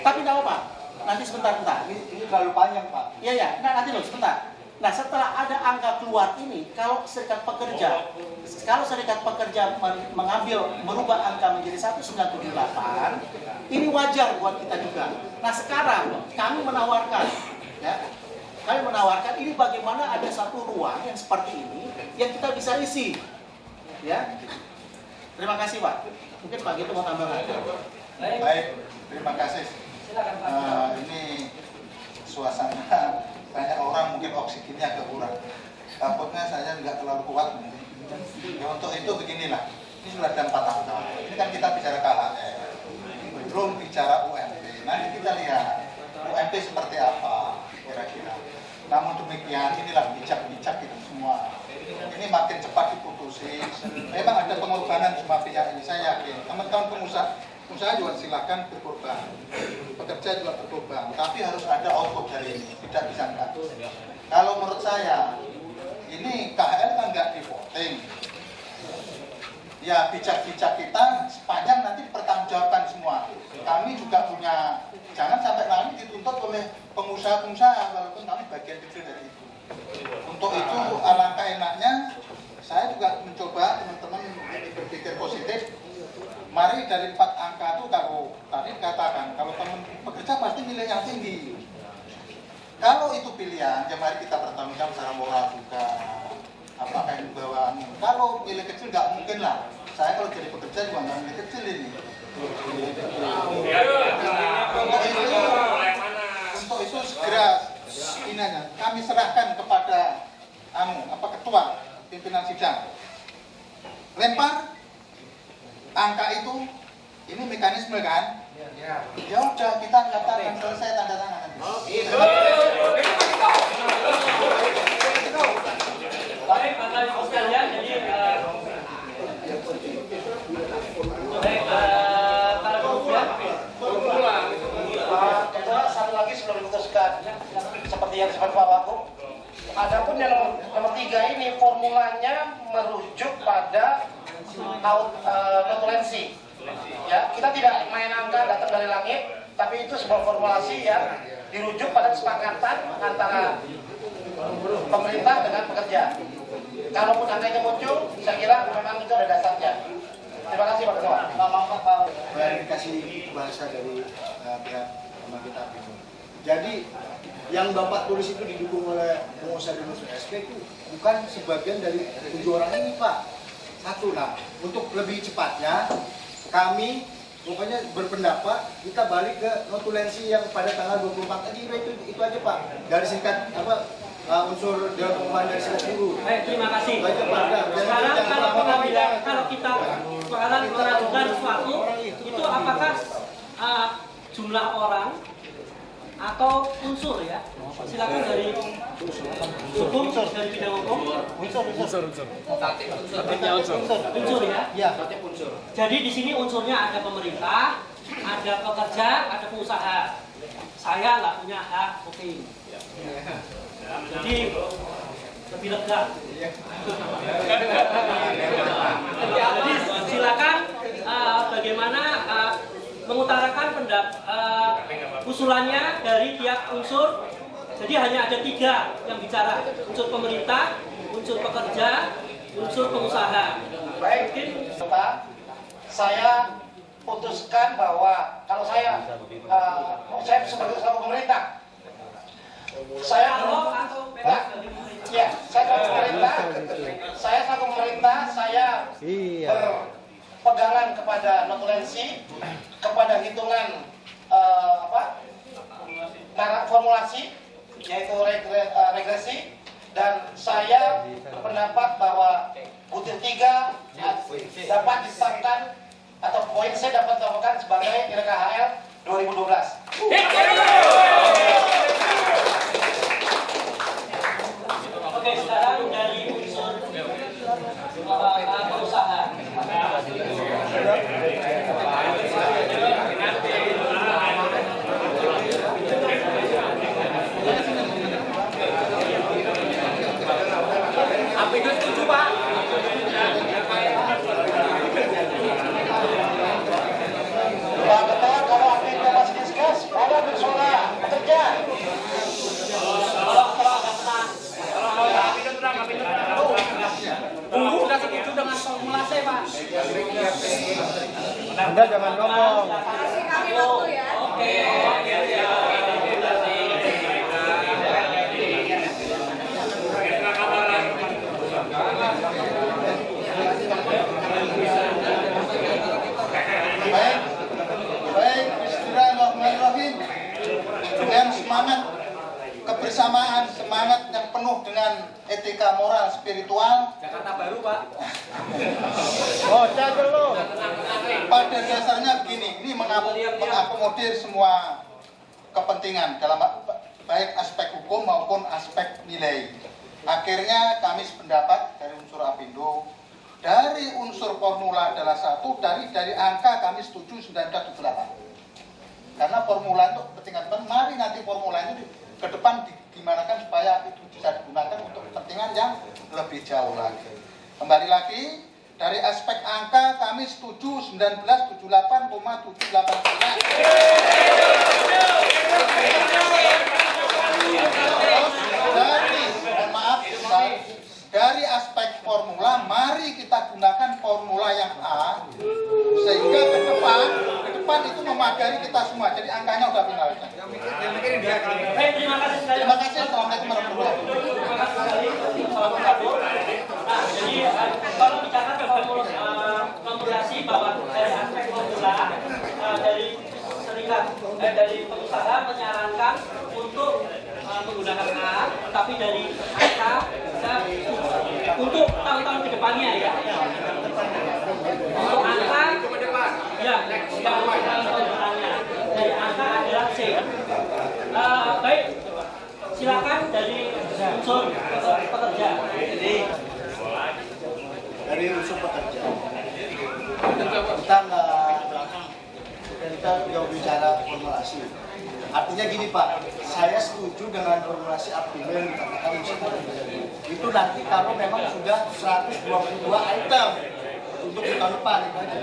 Tapi tidak apa-apa. Nanti sebentar. Ini terlalu panjang, Pak. Iya. Nanti loh, sebentar. Nah, setelah ada angka keluar ini, kalau serikat pekerja merubah angka menjadi 1978, ini wajar buat kita juga. Nah, sekarang kami menawarkan, ya, ini bagaimana ada satu ruang yang seperti ini yang kita bisa isi, ya. Terima kasih, Pak. Mungkin Pak Gitu mau tambahkan. Baik, terima kasih. Silakan Pak. Ini suasana banyak orang mungkin oksigennya agak kurang. Takutnya saya nggak terlalu kuat. Ya, untuk itu beginilah. Ini sudah ada 4 angka. Ini kan kita bicara KHR, belum bicara UMP. Nanti kita lihat UMP seperti apa kira-kira. Namun demikian inilah bijak-bijak itu semua. Ini makin cepat diputusin. Memang ada pengorbanan semua pihak ini, saya yakin. Teman-teman pengusaha juga silakan berkorban, pekerja juga berkorban. Tapi harus ada output dari ini, tidak bisa enggak. Kalau menurut saya, ini KHL kan nggak di voting. Ya bijak-bijak kita sepanjang nanti pertanggungjawabkan semua. Kami juga punya, jangan sampai kami dituntut oleh pengusaha-pengusaha walaupun kami bagian kecil dari itu. Untuk itu alangkah enaknya saya juga mencoba teman-teman berpikir positif. Mari dari 4 angka itu, kalau tadi katakan kalau teman pekerja pasti milih yang tinggi. Kalau itu pilihan, ya mari kita bertanggung jawab secara moral juga. Apakah yang bawaan? Kalau milih kecil nggak mungkin lah. Saya kalau jadi pekerja juga nggak milih kecil ini. Untuk itu segera inanya kami serahkan kepada ketua pimpinan sidang. Lempar angka itu, ini mekanisme kan? Ya udah kita katakan selesai, tanda tangan. Baik, Bapak Ibu sekalian, jadi para pemuda. Ketua, satu lagi sebelum diputuskan, seperti yang disebut Pak Wagub. Adapun yang nomor 3 ini formulanya merujuk pada notulensi. Ya, kita tidak main angka datang dari langit, tapi itu sebuah formulasi yang dirujuk pada kesepakatan antara pemerintah dengan pekerja. Kalaupun angka itu muncul, saya kira memang itu ada dasarnya. Terima kasih Pak Ketua. Klarifikasi bahasa dari pihak kita. Jadi yang Bapak tulis itu didukung oleh pengusaha dan unsur SP itu bukan sebagian dari 7 orang ini, Pak. Satu lah, untuk lebih cepatnya kami pokoknya berpendapat kita balik ke notulensi yang pada tanggal 24 tadi itu aja Pak. Dari singkat unsur Dewan Pengupahan dari serikat buruh. Baik, terima kasih. Sekarang kalau kita mengajukan sesuatu itu apakah jumlah orang atau unsur ya? Silakan dari hukum, dari bidang hukum. Unsur ya? Ya. Jadi di sini unsurnya ada pemerintah, ada pekerja, ada pengusaha. Saya nggak punya hak voting. Jadi lebih lega. Jadi silakan bagaimana mengutarakan usulannya dari tiap unsur. Jadi hanya ada 3 yang bicara, unsur pemerintah, unsur pekerja, unsur pengusaha. Baik, saya putuskan bahwa kalau saya sebagai selaku pemerintah, saya selaku pemerintah, saya berpegangan kepada notulensi, kepada hitungan formulasi yaitu regresi, dan saya berpendapat bahwa butir 3 dapat ditetapkan atau poin C dapat ditetapkan sebagai nilai KHL 2012. Oke, sekarang dari unsur perusahaan. Apindo setuju, Pak. Pak Ketua, kalau Apindo masih diskus, boleh bersuara, bekerja. Sudah setuju dengan formulasi, Pak. Anda jangan ngomong. Kasih kami waktu ya. Oke. Baik, bismillahirrahmanirrahim. Dengan semangat kebersamaan, semangat yang penuh dengan etika moral spiritual. Jakarta Baru, Pak. Oh, jangan lo. Pada dasarnya begini, ini mengakomodir semua kepentingan dalam baik aspek hukum maupun aspek nilai. Akhirnya kami sependapat dari unsur Apindo, dari unsur formula adalah satu, dari angka kami setuju 928. Karena formula itu kepentingan depan, mari nanti formula itu ke depan dimanakan supaya itu bisa digunakan untuk kepentingan yang lebih jauh lagi. Kembali lagi, dari aspek angka kami setuju 1978,789. Dari aspek formula, mari kita gunakan formula yang A, sehingga ke depan itu memadai kita semua. Jadi angkanya udah final. Baik, terima kasih sekali. Terima kasih. Assalamualaikum warahmatullahi wabarakatuh. Terima kasih sekali. Nah, jadi kalau bicara formulasi bahwa dari aspek formula dari serikat dari pengusaha menyarankan untuk menggunakan A, tapi dari angka untuk tahun-tahun kedepannya ya. Untuk angka ya, tahun-tahunnya dari angka adalah C. Baik, silakan dari unsur pekerja. Dari unsur pekerja kita nggak bicara formulasi. Artinya gini Pak, saya setuju dengan formulasi Apindo yang dikatakan unsur pekerja. Itu nanti kalau memang sudah 122 item untuk di tahun depan itu aja.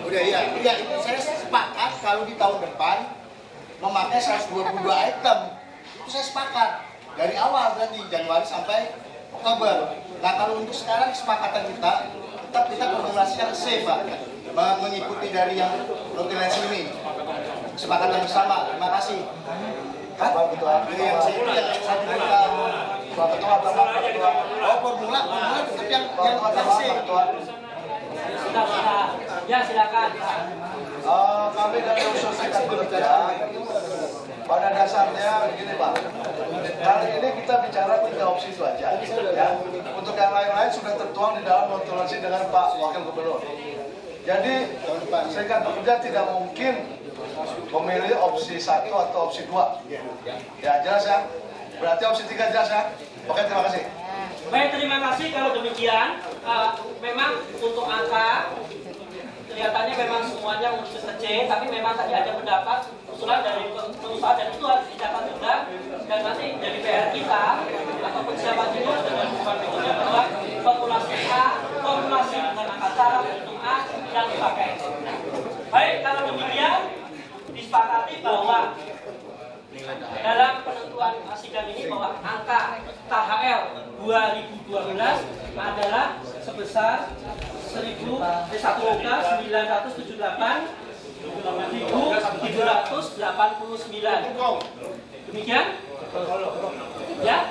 Udah iya itu saya sepakat kalau di tahun depan memakai 122 item. Itu saya sepakat dari awal berarti Januari sampai Oktober. Nah kalau untuk sekarang kesepakatan kita tetap kita formulasi yang C Pak, mengikuti dari yang notilensi ini. Kesepakatan bersama. Terima kasih. Pak Ketua. Yang C itu yang satu kita. Pak Ketua, Pak Ketua. Oh formula tetap yang C. Ya silakan. Kami dari unsur serikat pekerja pada dasarnya begini Pak. Kali ini kita bicara 3 opsi itu aja. Ya. Untuk yang lain-lain sudah tertuang di dalam notulensi dengan Pak Wakil Gubernur. Jadi serikat pekerja tidak mungkin memilih opsi 1 atau opsi 2. Ya jelas ya. Berarti opsi 3 jelas ya. Oke, terima kasih. Baik, terima kasih. Kalau demikian, memang untuk angka kelihatannya memang semuanya unsur C, tapi memang tadi ada pendapat usulan dari pengusaha dan itu harus dicatat juga. Dan nanti dari PR kita ataupun siapa juga dengan bukan berikutnya bahwa formulasi A, formulasi dengan angka cara untuk A yang dipakai. Baik, kalau demikian disepakati bahwa dalam penentuan sidang ini bahwa angka KHL 2012 adalah sebesar 1.978.789. Demikian? Ya?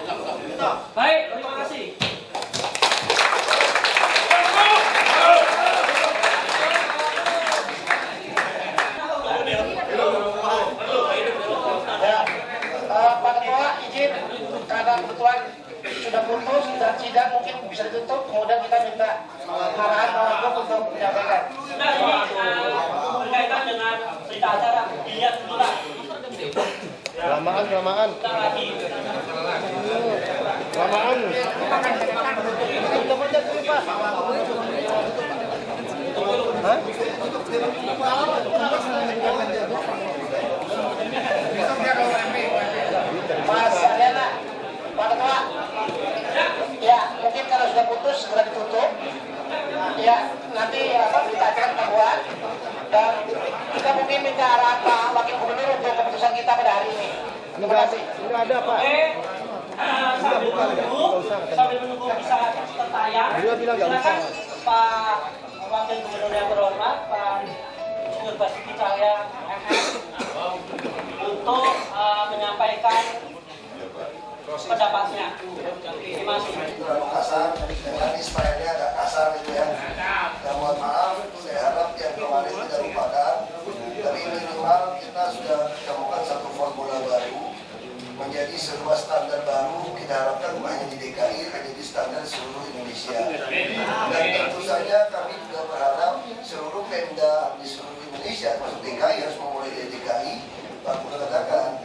Baik, terima kasih. minta arahan Pak Wagub untuk menyampaikan. Nah ini berkaitan dengan berita acara dilihat dulu lah. Kelamaan. Lamaan. Mas Adela, Pak Ketua. Ya, mungkin kalau sudah putus segera ditutup. Ya, nanti berita acara kita buat. Dan kita mungkin minta arahan Pak Wakil Gubernur untuk keputusan kita pada hari ini. Terima kasih. Ini ada Pak. Sambil menunggu bisa tertayang. Silakan Pak Wakil Gubernur yang terhormat, Pak Gubernur Basuki Cahaya MS untuk menyampaikan pendapatnya. Terima kasih. Kasar, ini spiralnya agak kasar gitu ya. Dan mohon maaf, saya harap yang kemarin tidak lupakan. Tapi minimal kita sudah temukan satu formula baru, menjadi sebuah standar baru. Kita harapkan bukan hanya di DKI, menjadi standar seluruh Indonesia. Dan tentu saja kami juga berharap seluruh Pemda di seluruh Indonesia, termasuk DKI, harus memulai dari DKI. Pak Gubernur katakan,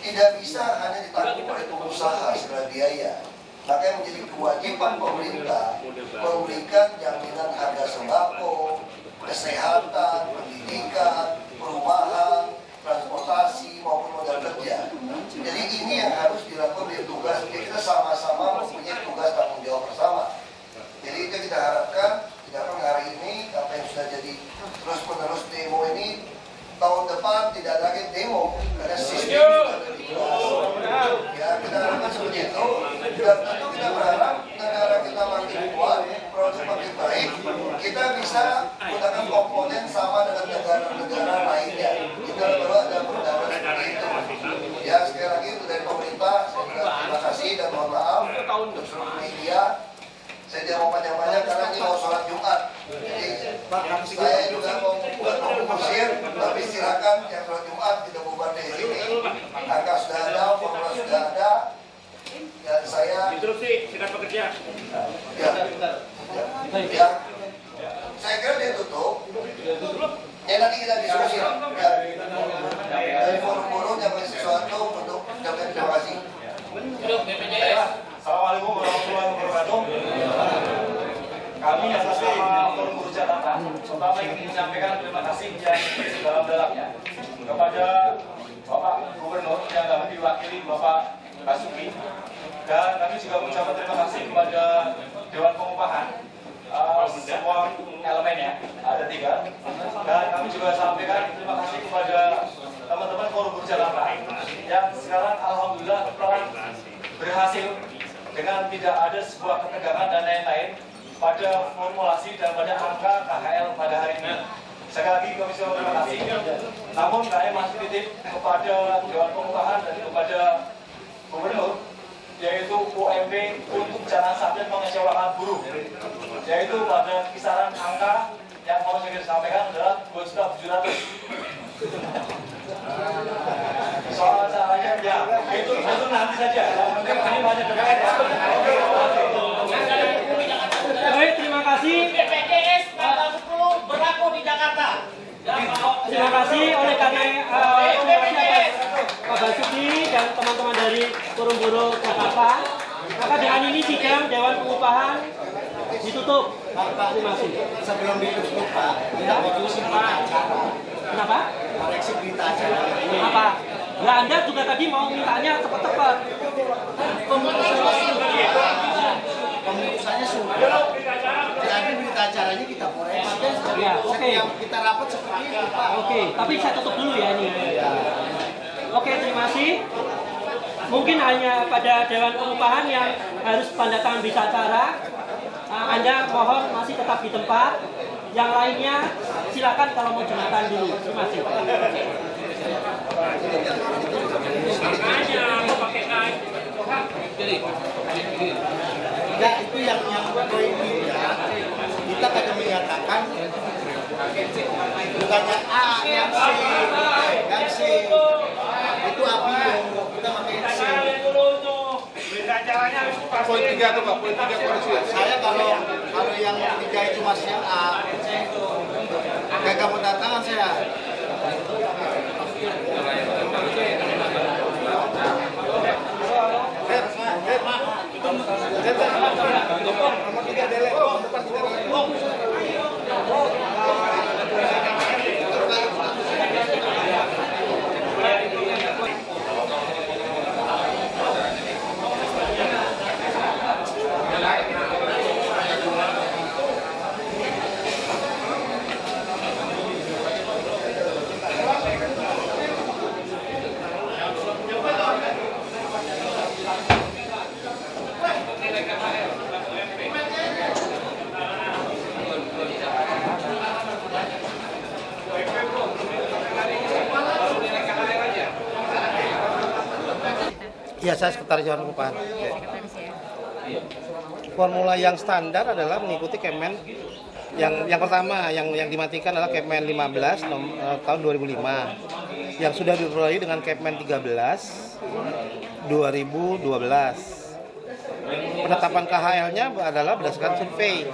tidak bisa hanya ditanggung oleh pengusaha secara biaya. Maka menjadi kewajiban pemerintah memberikan jaminan harga sembako, kesehatan, pendidikan, perumahan, transportasi maupun modal kerja. Jadi ini yang harus dilakukan dari tugas. Kita sama-sama mempunyai tugas tanggung jawab bersama. Jadi itu kita harapkan tidak akan hari ini apa yang sudah jadi terus-menerus demo ini tahun depan tidak ada lagi demo karena sistem sudah dijelas. Ya kita harapkan seperti itu. Dan tentu kita berharap negara kita makin kuat, produk makin baik. Kita bisa menggunakan komponen sama dengan negara-negara lainnya. Kita perlu ada perdagangan seperti itu. Ya sekali lagi itu dari pemerintah. Saya juga terima kasih dan mohon maaf untuk seluruh media. Saya tidak mau panjang-panjang karena ini mau sholat Jumat. Jadi saya juga mau bukan mau mengusir, tapi silakan yang sholat Jumat tidak bubar di sini. Angka sudah ada, formula sudah ada. Dan saya Interupsi, silakan bekerja. Ya. Saya kira dia tutup. Ya nanti kita diskusi. Ya. Dari forum-forum yang sesuatu untuk menyampaikan terima kasih. Assalamualaikum warahmatullahi wabarakatuh. Kami atas nama Forum Buruh Jakarta, pertama ingin menyampaikan terima kasih yang sedalam-dalamnya kepada Bapak Gubernur yang dapat diwakili Bapak Basuki, dan kami juga mengucapkan terima kasih kepada Dewan Pengupahan. Semua elemennya ada 3, dan kami juga sampaikan terima kasih kepada teman-teman Forum Buruh Jakarta yang sekarang alhamdulillah telah berhasil dengan tidak ada sebuah ketegangan dan lain-lain pada formulasi dan pada angka KHL pada hari ini. Sekali lagi kami semua terima kasih. Namun kami masih titip kepada Dewan Pengupahan dan kepada Gubernur, yaitu UMP untuk jangan sampai mengecewakan buruh, yaitu pada kisaran angka yang mau saya sampaikan adalah 2.700.000. Soal caranya ya itu nanti saja. Ini banyak DPR ya. Baik, terima kasih. BPJS tanggal 10 berlaku di Jakarta. Terima kasih oleh karena Pak Basuki dan teman-teman dari Forum Buruh Jakarta. Maka dengan ini sidang Dewan Pengupahan ditutup. Terima kasih. Sebelum ditutup Pak, kita putusin acara. Kenapa? Koreksi berita acara. Apa? Nah, Anda juga tadi mau mintanya cepat-cepat. Pemutusannya sudah. Jadi berita acaranya kita koreksi. Ya, oke. Setiap kita rapat seperti itu Pak. Oke, tapi saya tutup dulu ya ini. Oke, terima kasih. Mungkin hanya pada Dewan Pengupahan yang harus tanda tangan berita acara. Anda mohon masih tetap di tempat. Yang lainnya silakan kalau mau jumatan dulu. Terima kasih. Ya itu yang poin ya. Kita kadang menyatakan bukannya A yang C itu api kita pakai C. Berita acaranya harus poin 3 tuh Pak, poin 3 koreksi. Saya kalau yang 3 itu Mas yang A, gagal mendatangan saya. Ya, saya Sekretaris Dewan Pengupahan. Formula yang standar adalah mengikuti Kemen yang pertama yang dimatikan adalah Kemen 15 tahun 2005. Yang sudah diperoleh dengan Kemen 13 2012. Penetapan KHL-nya adalah berdasarkan survei.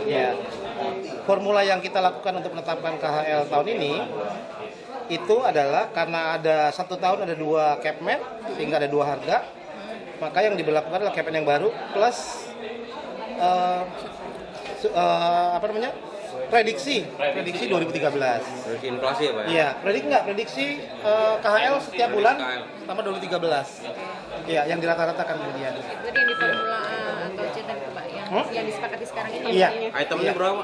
Ya. Formula yang kita lakukan untuk menetapkan KHL tahun ini itu adalah karena ada 1 tahun ada 2 Kemen sehingga ada 2 harga, maka yang diberlakukan adalah Kemen yang baru plus prediksi 2013. Prediksi inflasi ya Pak? Iya, prediksi KHL setiap bulan sama 2013. Iya, yang dirata-ratakan kemudian. Itu yang di Formula A atau C tadi Pak, yang disepakati sekarang ini. Iya. Itemnya berapa?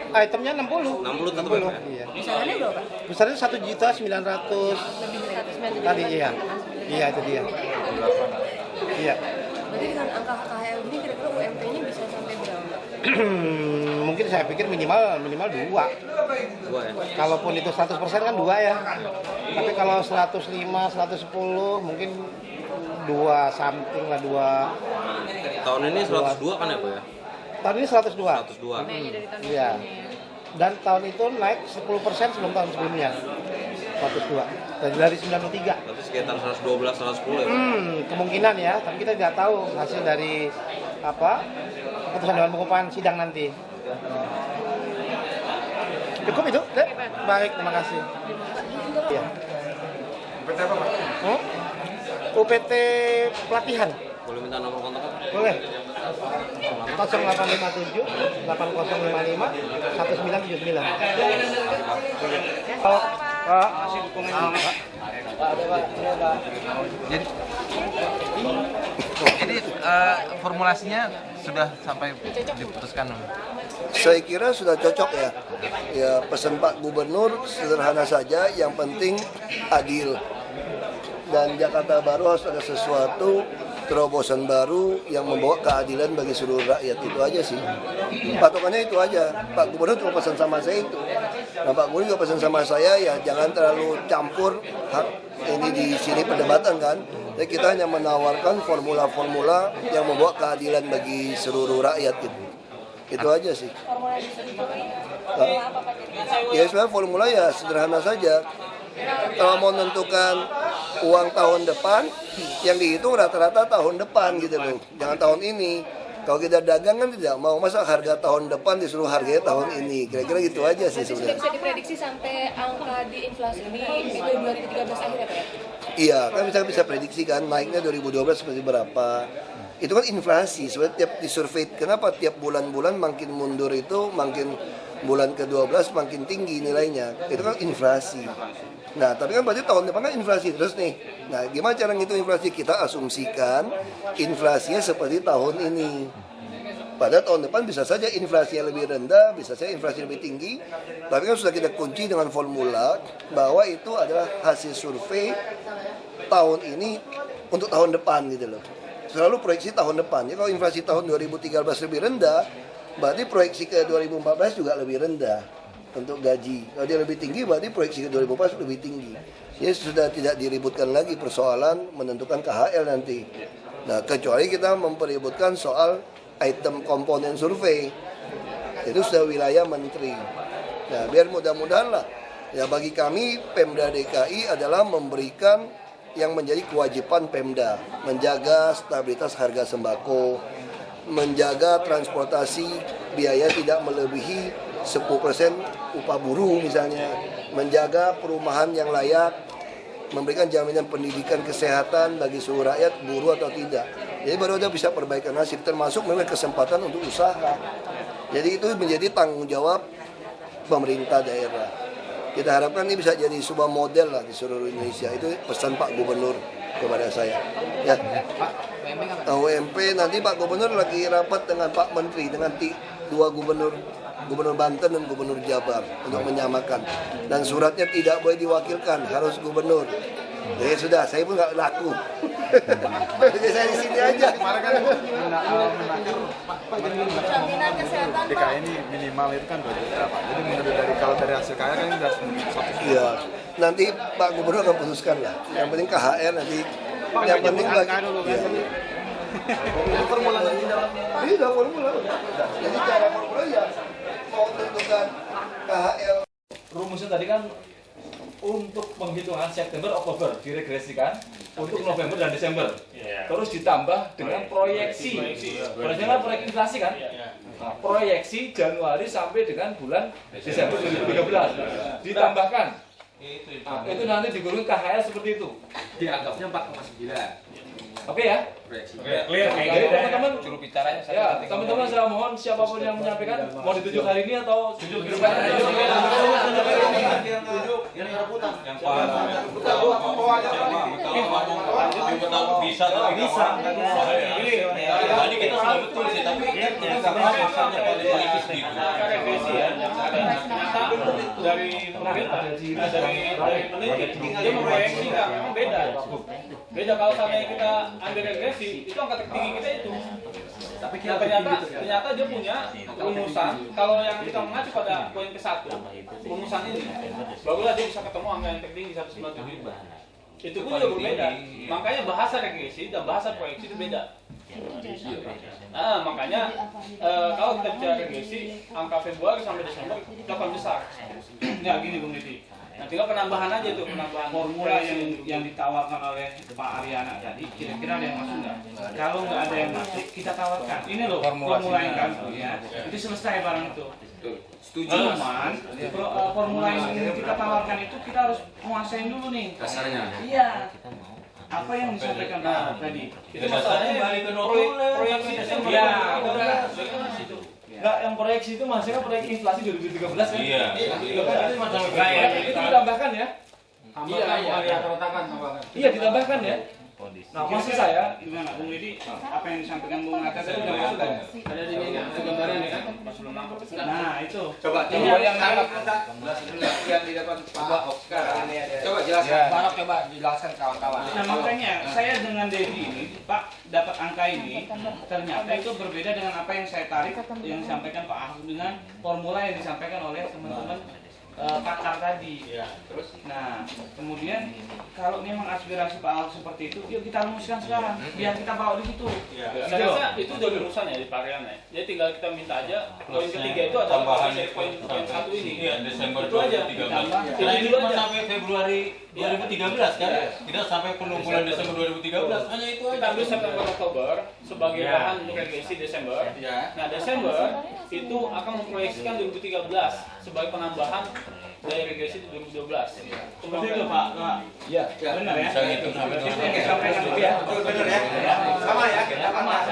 Itemnya 60. 60 tetap ya? Iya. Besarannya berapa? Besarnya 1.900.000 Lebih dari 190 tadi, iya. Iya, itu dia. Iya. Berarti dengan angka KHL ini kira-kira UMP-nya bisa sampai berapa? Mungkin saya pikir minimal 2. 2 ya? Kalaupun itu 100% kan 2 ya. Tapi kalau 105, 110 mungkin 2 something lah 2. Tahun ini 102 kan ya Pak ya? Tahun ini 102. 102. Iya. Dan tahun itu naik 10% sebelum tahun sebelumnya. 102. Dari 93. Berarti sekitar 112, 110 ya? Kemungkinan ya, tapi kita tidak tahu hasil dari keputusan Dewan Pengupahan sidang nanti. Cukup itu? Baik, terima kasih. Ya. UPT apa Pak? UPT pelatihan. Boleh minta nomor kontak? Boleh. 0857 8055 1979. Jadi formulasinya sudah sampai diputuskan. Saya kira sudah cocok ya. Ya, pesan Pak Gubernur sederhana saja, yang penting adil. Dan Jakarta Baru harus ada sesuatu terobosan baru yang membawa keadilan bagi seluruh rakyat. Itu aja sih. Patokannya itu aja. Pak Gubernur cuma pesan sama saya itu. Nah, Pak Gubernur juga pesan sama saya, ya jangan terlalu campur ini di sini perdebatan kan. Jadi kita hanya menawarkan formula-formula yang membawa keadilan bagi seluruh rakyat gitu. Itu aja sih. Ya sebenarnya formula ya sederhana saja. Kalau mau menentukan uang tahun depan, yang dihitung rata-rata tahun depan gitu loh. Jangan tahun ini. Kalau kita dagang kan tidak mau, masa harga tahun depan disuruh harganya tahun ini. Kira-kira gitu aja sih sebenarnya. Bisa diprediksi sampai angka di inflasi ini itu 2013 akhir ya Pak ya? Iya, kan bisa prediksi kan naiknya 2012 seperti berapa. Itu kan inflasi. Sebenarnya tiap disurvei, kenapa tiap bulan-bulan makin mundur itu, makin bulan ke-12 makin tinggi nilainya. Itu kan inflasi. Nah, tapi kan berarti tahun depan kan inflasi terus nih. Nah, gimana cara ngitung inflasi? Kita asumsikan inflasinya seperti tahun ini. Pada tahun depan bisa saja inflasinya lebih rendah, bisa saja inflasi lebih tinggi. Tapi kan sudah kita kunci dengan formula bahwa itu adalah hasil survei tahun ini untuk tahun depan gitu loh. Selalu proyeksi tahun depan. Ya, kalau inflasi tahun 2013 lebih rendah, berarti proyeksi ke 2014 juga lebih rendah untuk gaji. Kalau dia lebih tinggi, berarti proyeksi ke 2014 lebih tinggi. Jadi sudah tidak diributkan lagi persoalan menentukan KHL nanti. Nah, kecuali kita mempeributkan soal item komponen survei. Itu sudah wilayah menteri. Nah, biar mudah-mudahan lah. Ya, bagi kami Pemda DKI adalah memberikan yang menjadi kewajiban Pemda, menjaga stabilitas harga sembako, menjaga transportasi biaya tidak melebihi 10% upah buruh misalnya, menjaga perumahan yang layak, memberikan jaminan pendidikan kesehatan bagi seluruh rakyat, buruh atau tidak. Jadi baru ada bisa perbaikan nasib, termasuk memang kesempatan untuk usaha. Jadi itu menjadi tanggung jawab pemerintah daerah. Kita harapkan ini bisa jadi sebuah model lah di seluruh Indonesia. Itu pesan Pak Gubernur kepada saya. Ya, UMP nanti Pak Gubernur lagi rapat dengan Pak Menteri, dengan dua gubernur Banten dan Gubernur Jabar untuk menyamakan. Dan suratnya tidak boleh diwakilkan, harus gubernur. Jadi sudah, saya pun nggak laku. Jadi saya di sini aja. Kemarin kan Jaminan kesehatan DKI ini minimal itu kan 2 juta Pak. Jadi menurut kalau dari hasil kaya kan ini udah 1 Iya, nanti Pak Gubernur akan putuskan lah. Yang penting KHR nanti. Yang penting bagi. Formula lagi dalam. Iya, formula. Jadi cara formula ya mau tentukan KHR. Rumusnya tadi kan untuk penghitungan September, Oktober diregresikan untuk November dan Desember. Terus ditambah dengan proyeksi. Proyeksi kan proyek inflasi kan? Nah, proyeksi Januari sampai dengan bulan Desember 2013 ditambahkan. Nah, itu nanti digulung KHL seperti itu. Dianggapnya 4,9. Oke ya? Clear. Jadi teman-teman, Juru bicaranya ya, teman-teman saya mohon siapapun yang menyampaikan mau ditunjuk hari ini atau tunjuk ke depan. Bisa. Tadi kita sudah betul sih, tapi masalahnya politis gitu. Dari pemerintah, dari peneliti, dia memproyeksi nggak, memang beda. Beda kalau sampai kita ambil regresi, itu angka tertinggi kita itu. Tapi ternyata dia punya rumusan. Kalau yang kita mengacu pada poin ke-1, rumusan ini, barulah dia bisa ketemu angka yang tertinggi 197 itu. Itu pun juga berbeda. Makanya bahasa regresi dan bahasa proyeksi itu beda. Nah, makanya kalau kita bicara regresi, angka Februari sampai Desember itu akan besar. Ya gini Bung Didi. Nah, tinggal penambahan aja tuh, penambahan formula yang ditawarkan oleh Pak Ariana tadi, kira-kira ada yang masuk nggak? Kalau nggak ada yang masuk, kita tawarkan. Ini loh formula yang kami ya, itu selesai barang itu. Setuju. Cuman formula yang kita tawarkan itu kita harus menguasain dulu nih. Dasarnya. Iya. Apa yang disampaikan tadi? Itu masalahnya balik ke proyeksi itu. Iya. Enggak, yang proyeksi itu maksudnya proyek inflasi 2013 kan? Iya. Itu ditambahkan ya? Iya, ditambahkan ya? Nah, maksud saya gimana Bung Didi, apa yang disampaikan Bung Atta tadi udah masuk kan? Ada di ini ada gambaran ya? Nah, itu. Coba yang yang didapat Pak Oscar. Coba jelaskan. Barok coba jelaskan kawan-kawan. Nah, makanya saya dengan Dedi ini, Pak, dapat angka ini ternyata itu berbeda dengan apa yang saya tarik yang disampaikan Pak Ahok dengan formula yang disampaikan oleh teman-teman pakar tadi. Terus, nah, kemudian kalau memang aspirasi Pak Ahok seperti itu, yuk kita rumuskan sekarang, biar kita bawa di situ. Saya rasa itu udah rumusan ya di Pak Ariana. Jadi tinggal kita minta aja poin ketiga itu adalah Tambahan dari poin 1 ini. Iya, Desember itu aja. 2013. Nah, ini cuma sampai Februari 2013 kan? Tidak sampai penuh bulan Desember 2013. Hanya itu aja. Kita ambil September Oktober sebagai bahan untuk regresi Desember. Nah, Desember itu akan memproyeksikan 2013 sebagai penambahan dari regresi 2012. Seperti itu Pak. Iya, benar ya. Bisa ngitung sampai Itu yang disampaikan dulu ya. Benar ya? Sama ya? Sama.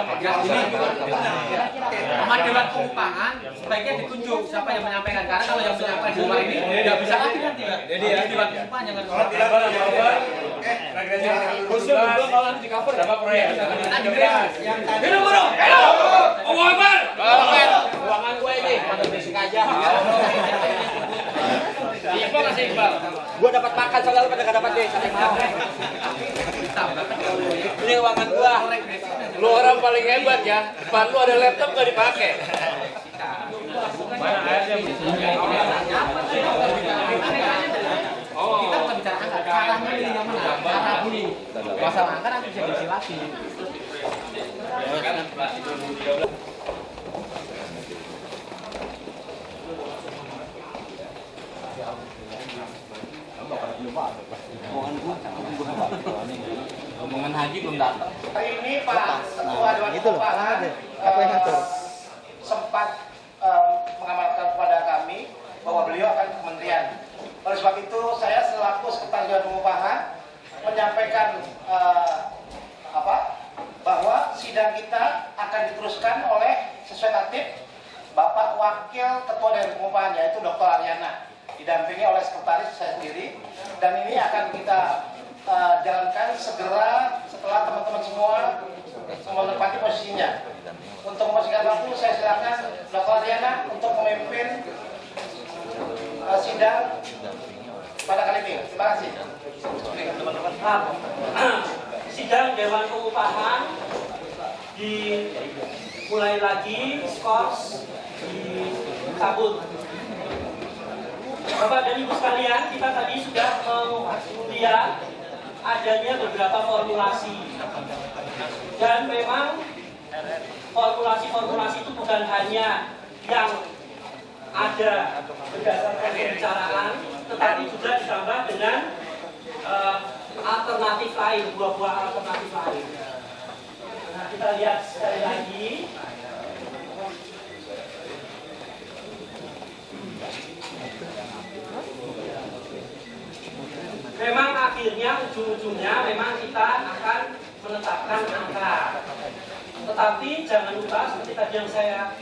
Sama Dewan Pengupahan sebaiknya ditunjuk siapa yang menyampaikan, karena kalau yang menyampaikan di luar ini tidak bisa lagi nanti. Jadi ya Dewan Pengupahan jangan khususnya kalau nanti di cover dapat proyek. Hidup bro. Allah Akbar. Ruangan gue ini, pada berisik aja. Iqbal kasih Iqbal. Gua dapat makan soalnya lu pada enggak dapat deh. Ini ruangan gua. Lu orang paling hebat ya. Depan lu ada laptop enggak dipakai. Mana airnya? Oh, kita nggak bicara angka, caranya ini yang mana? Cara bunyi. Masalah angka nanti bisa diisi lagi. Mohon gua Pagi belum datang. Hari ini Pak Ketua Dewan Itu loh, Pengupahan apa yang ngatur? sempat mengamalkan kepada kami bahwa beliau akan ke kementerian. Oleh sebab itu saya selaku Sekretaris Dewan Pengupahan menyampaikan bahwa sidang kita akan diteruskan oleh sesuai tatib Bapak Wakil Ketua Dewan Pengupahan, yaitu Dr. Aryana, didampingi oleh sekretaris saya sendiri, dan ini akan kita jalankan segera setelah teman-teman semua menempati posisinya. Untuk mempersingkat waktu, saya silakan Dr. Aryana untuk memimpin sidang pada kali ini. Terima kasih. Sidang Dewan Pengupahan dimulai lagi, skors dicabut. Bapak dan Ibu sekalian, kita tadi sudah melihat adanya beberapa formulasi, dan memang formulasi-formulasi itu bukan hanya yang ada berdasarkan pembicaraan, tetapi juga ditambah dengan alternatif lain, buah-buah alternatif lain. Nah, kita lihat sekali lagi. Memang akhirnya ujung-ujungnya memang kita akan menetapkan angka. Tetapi jangan lupa seperti tadi yang saya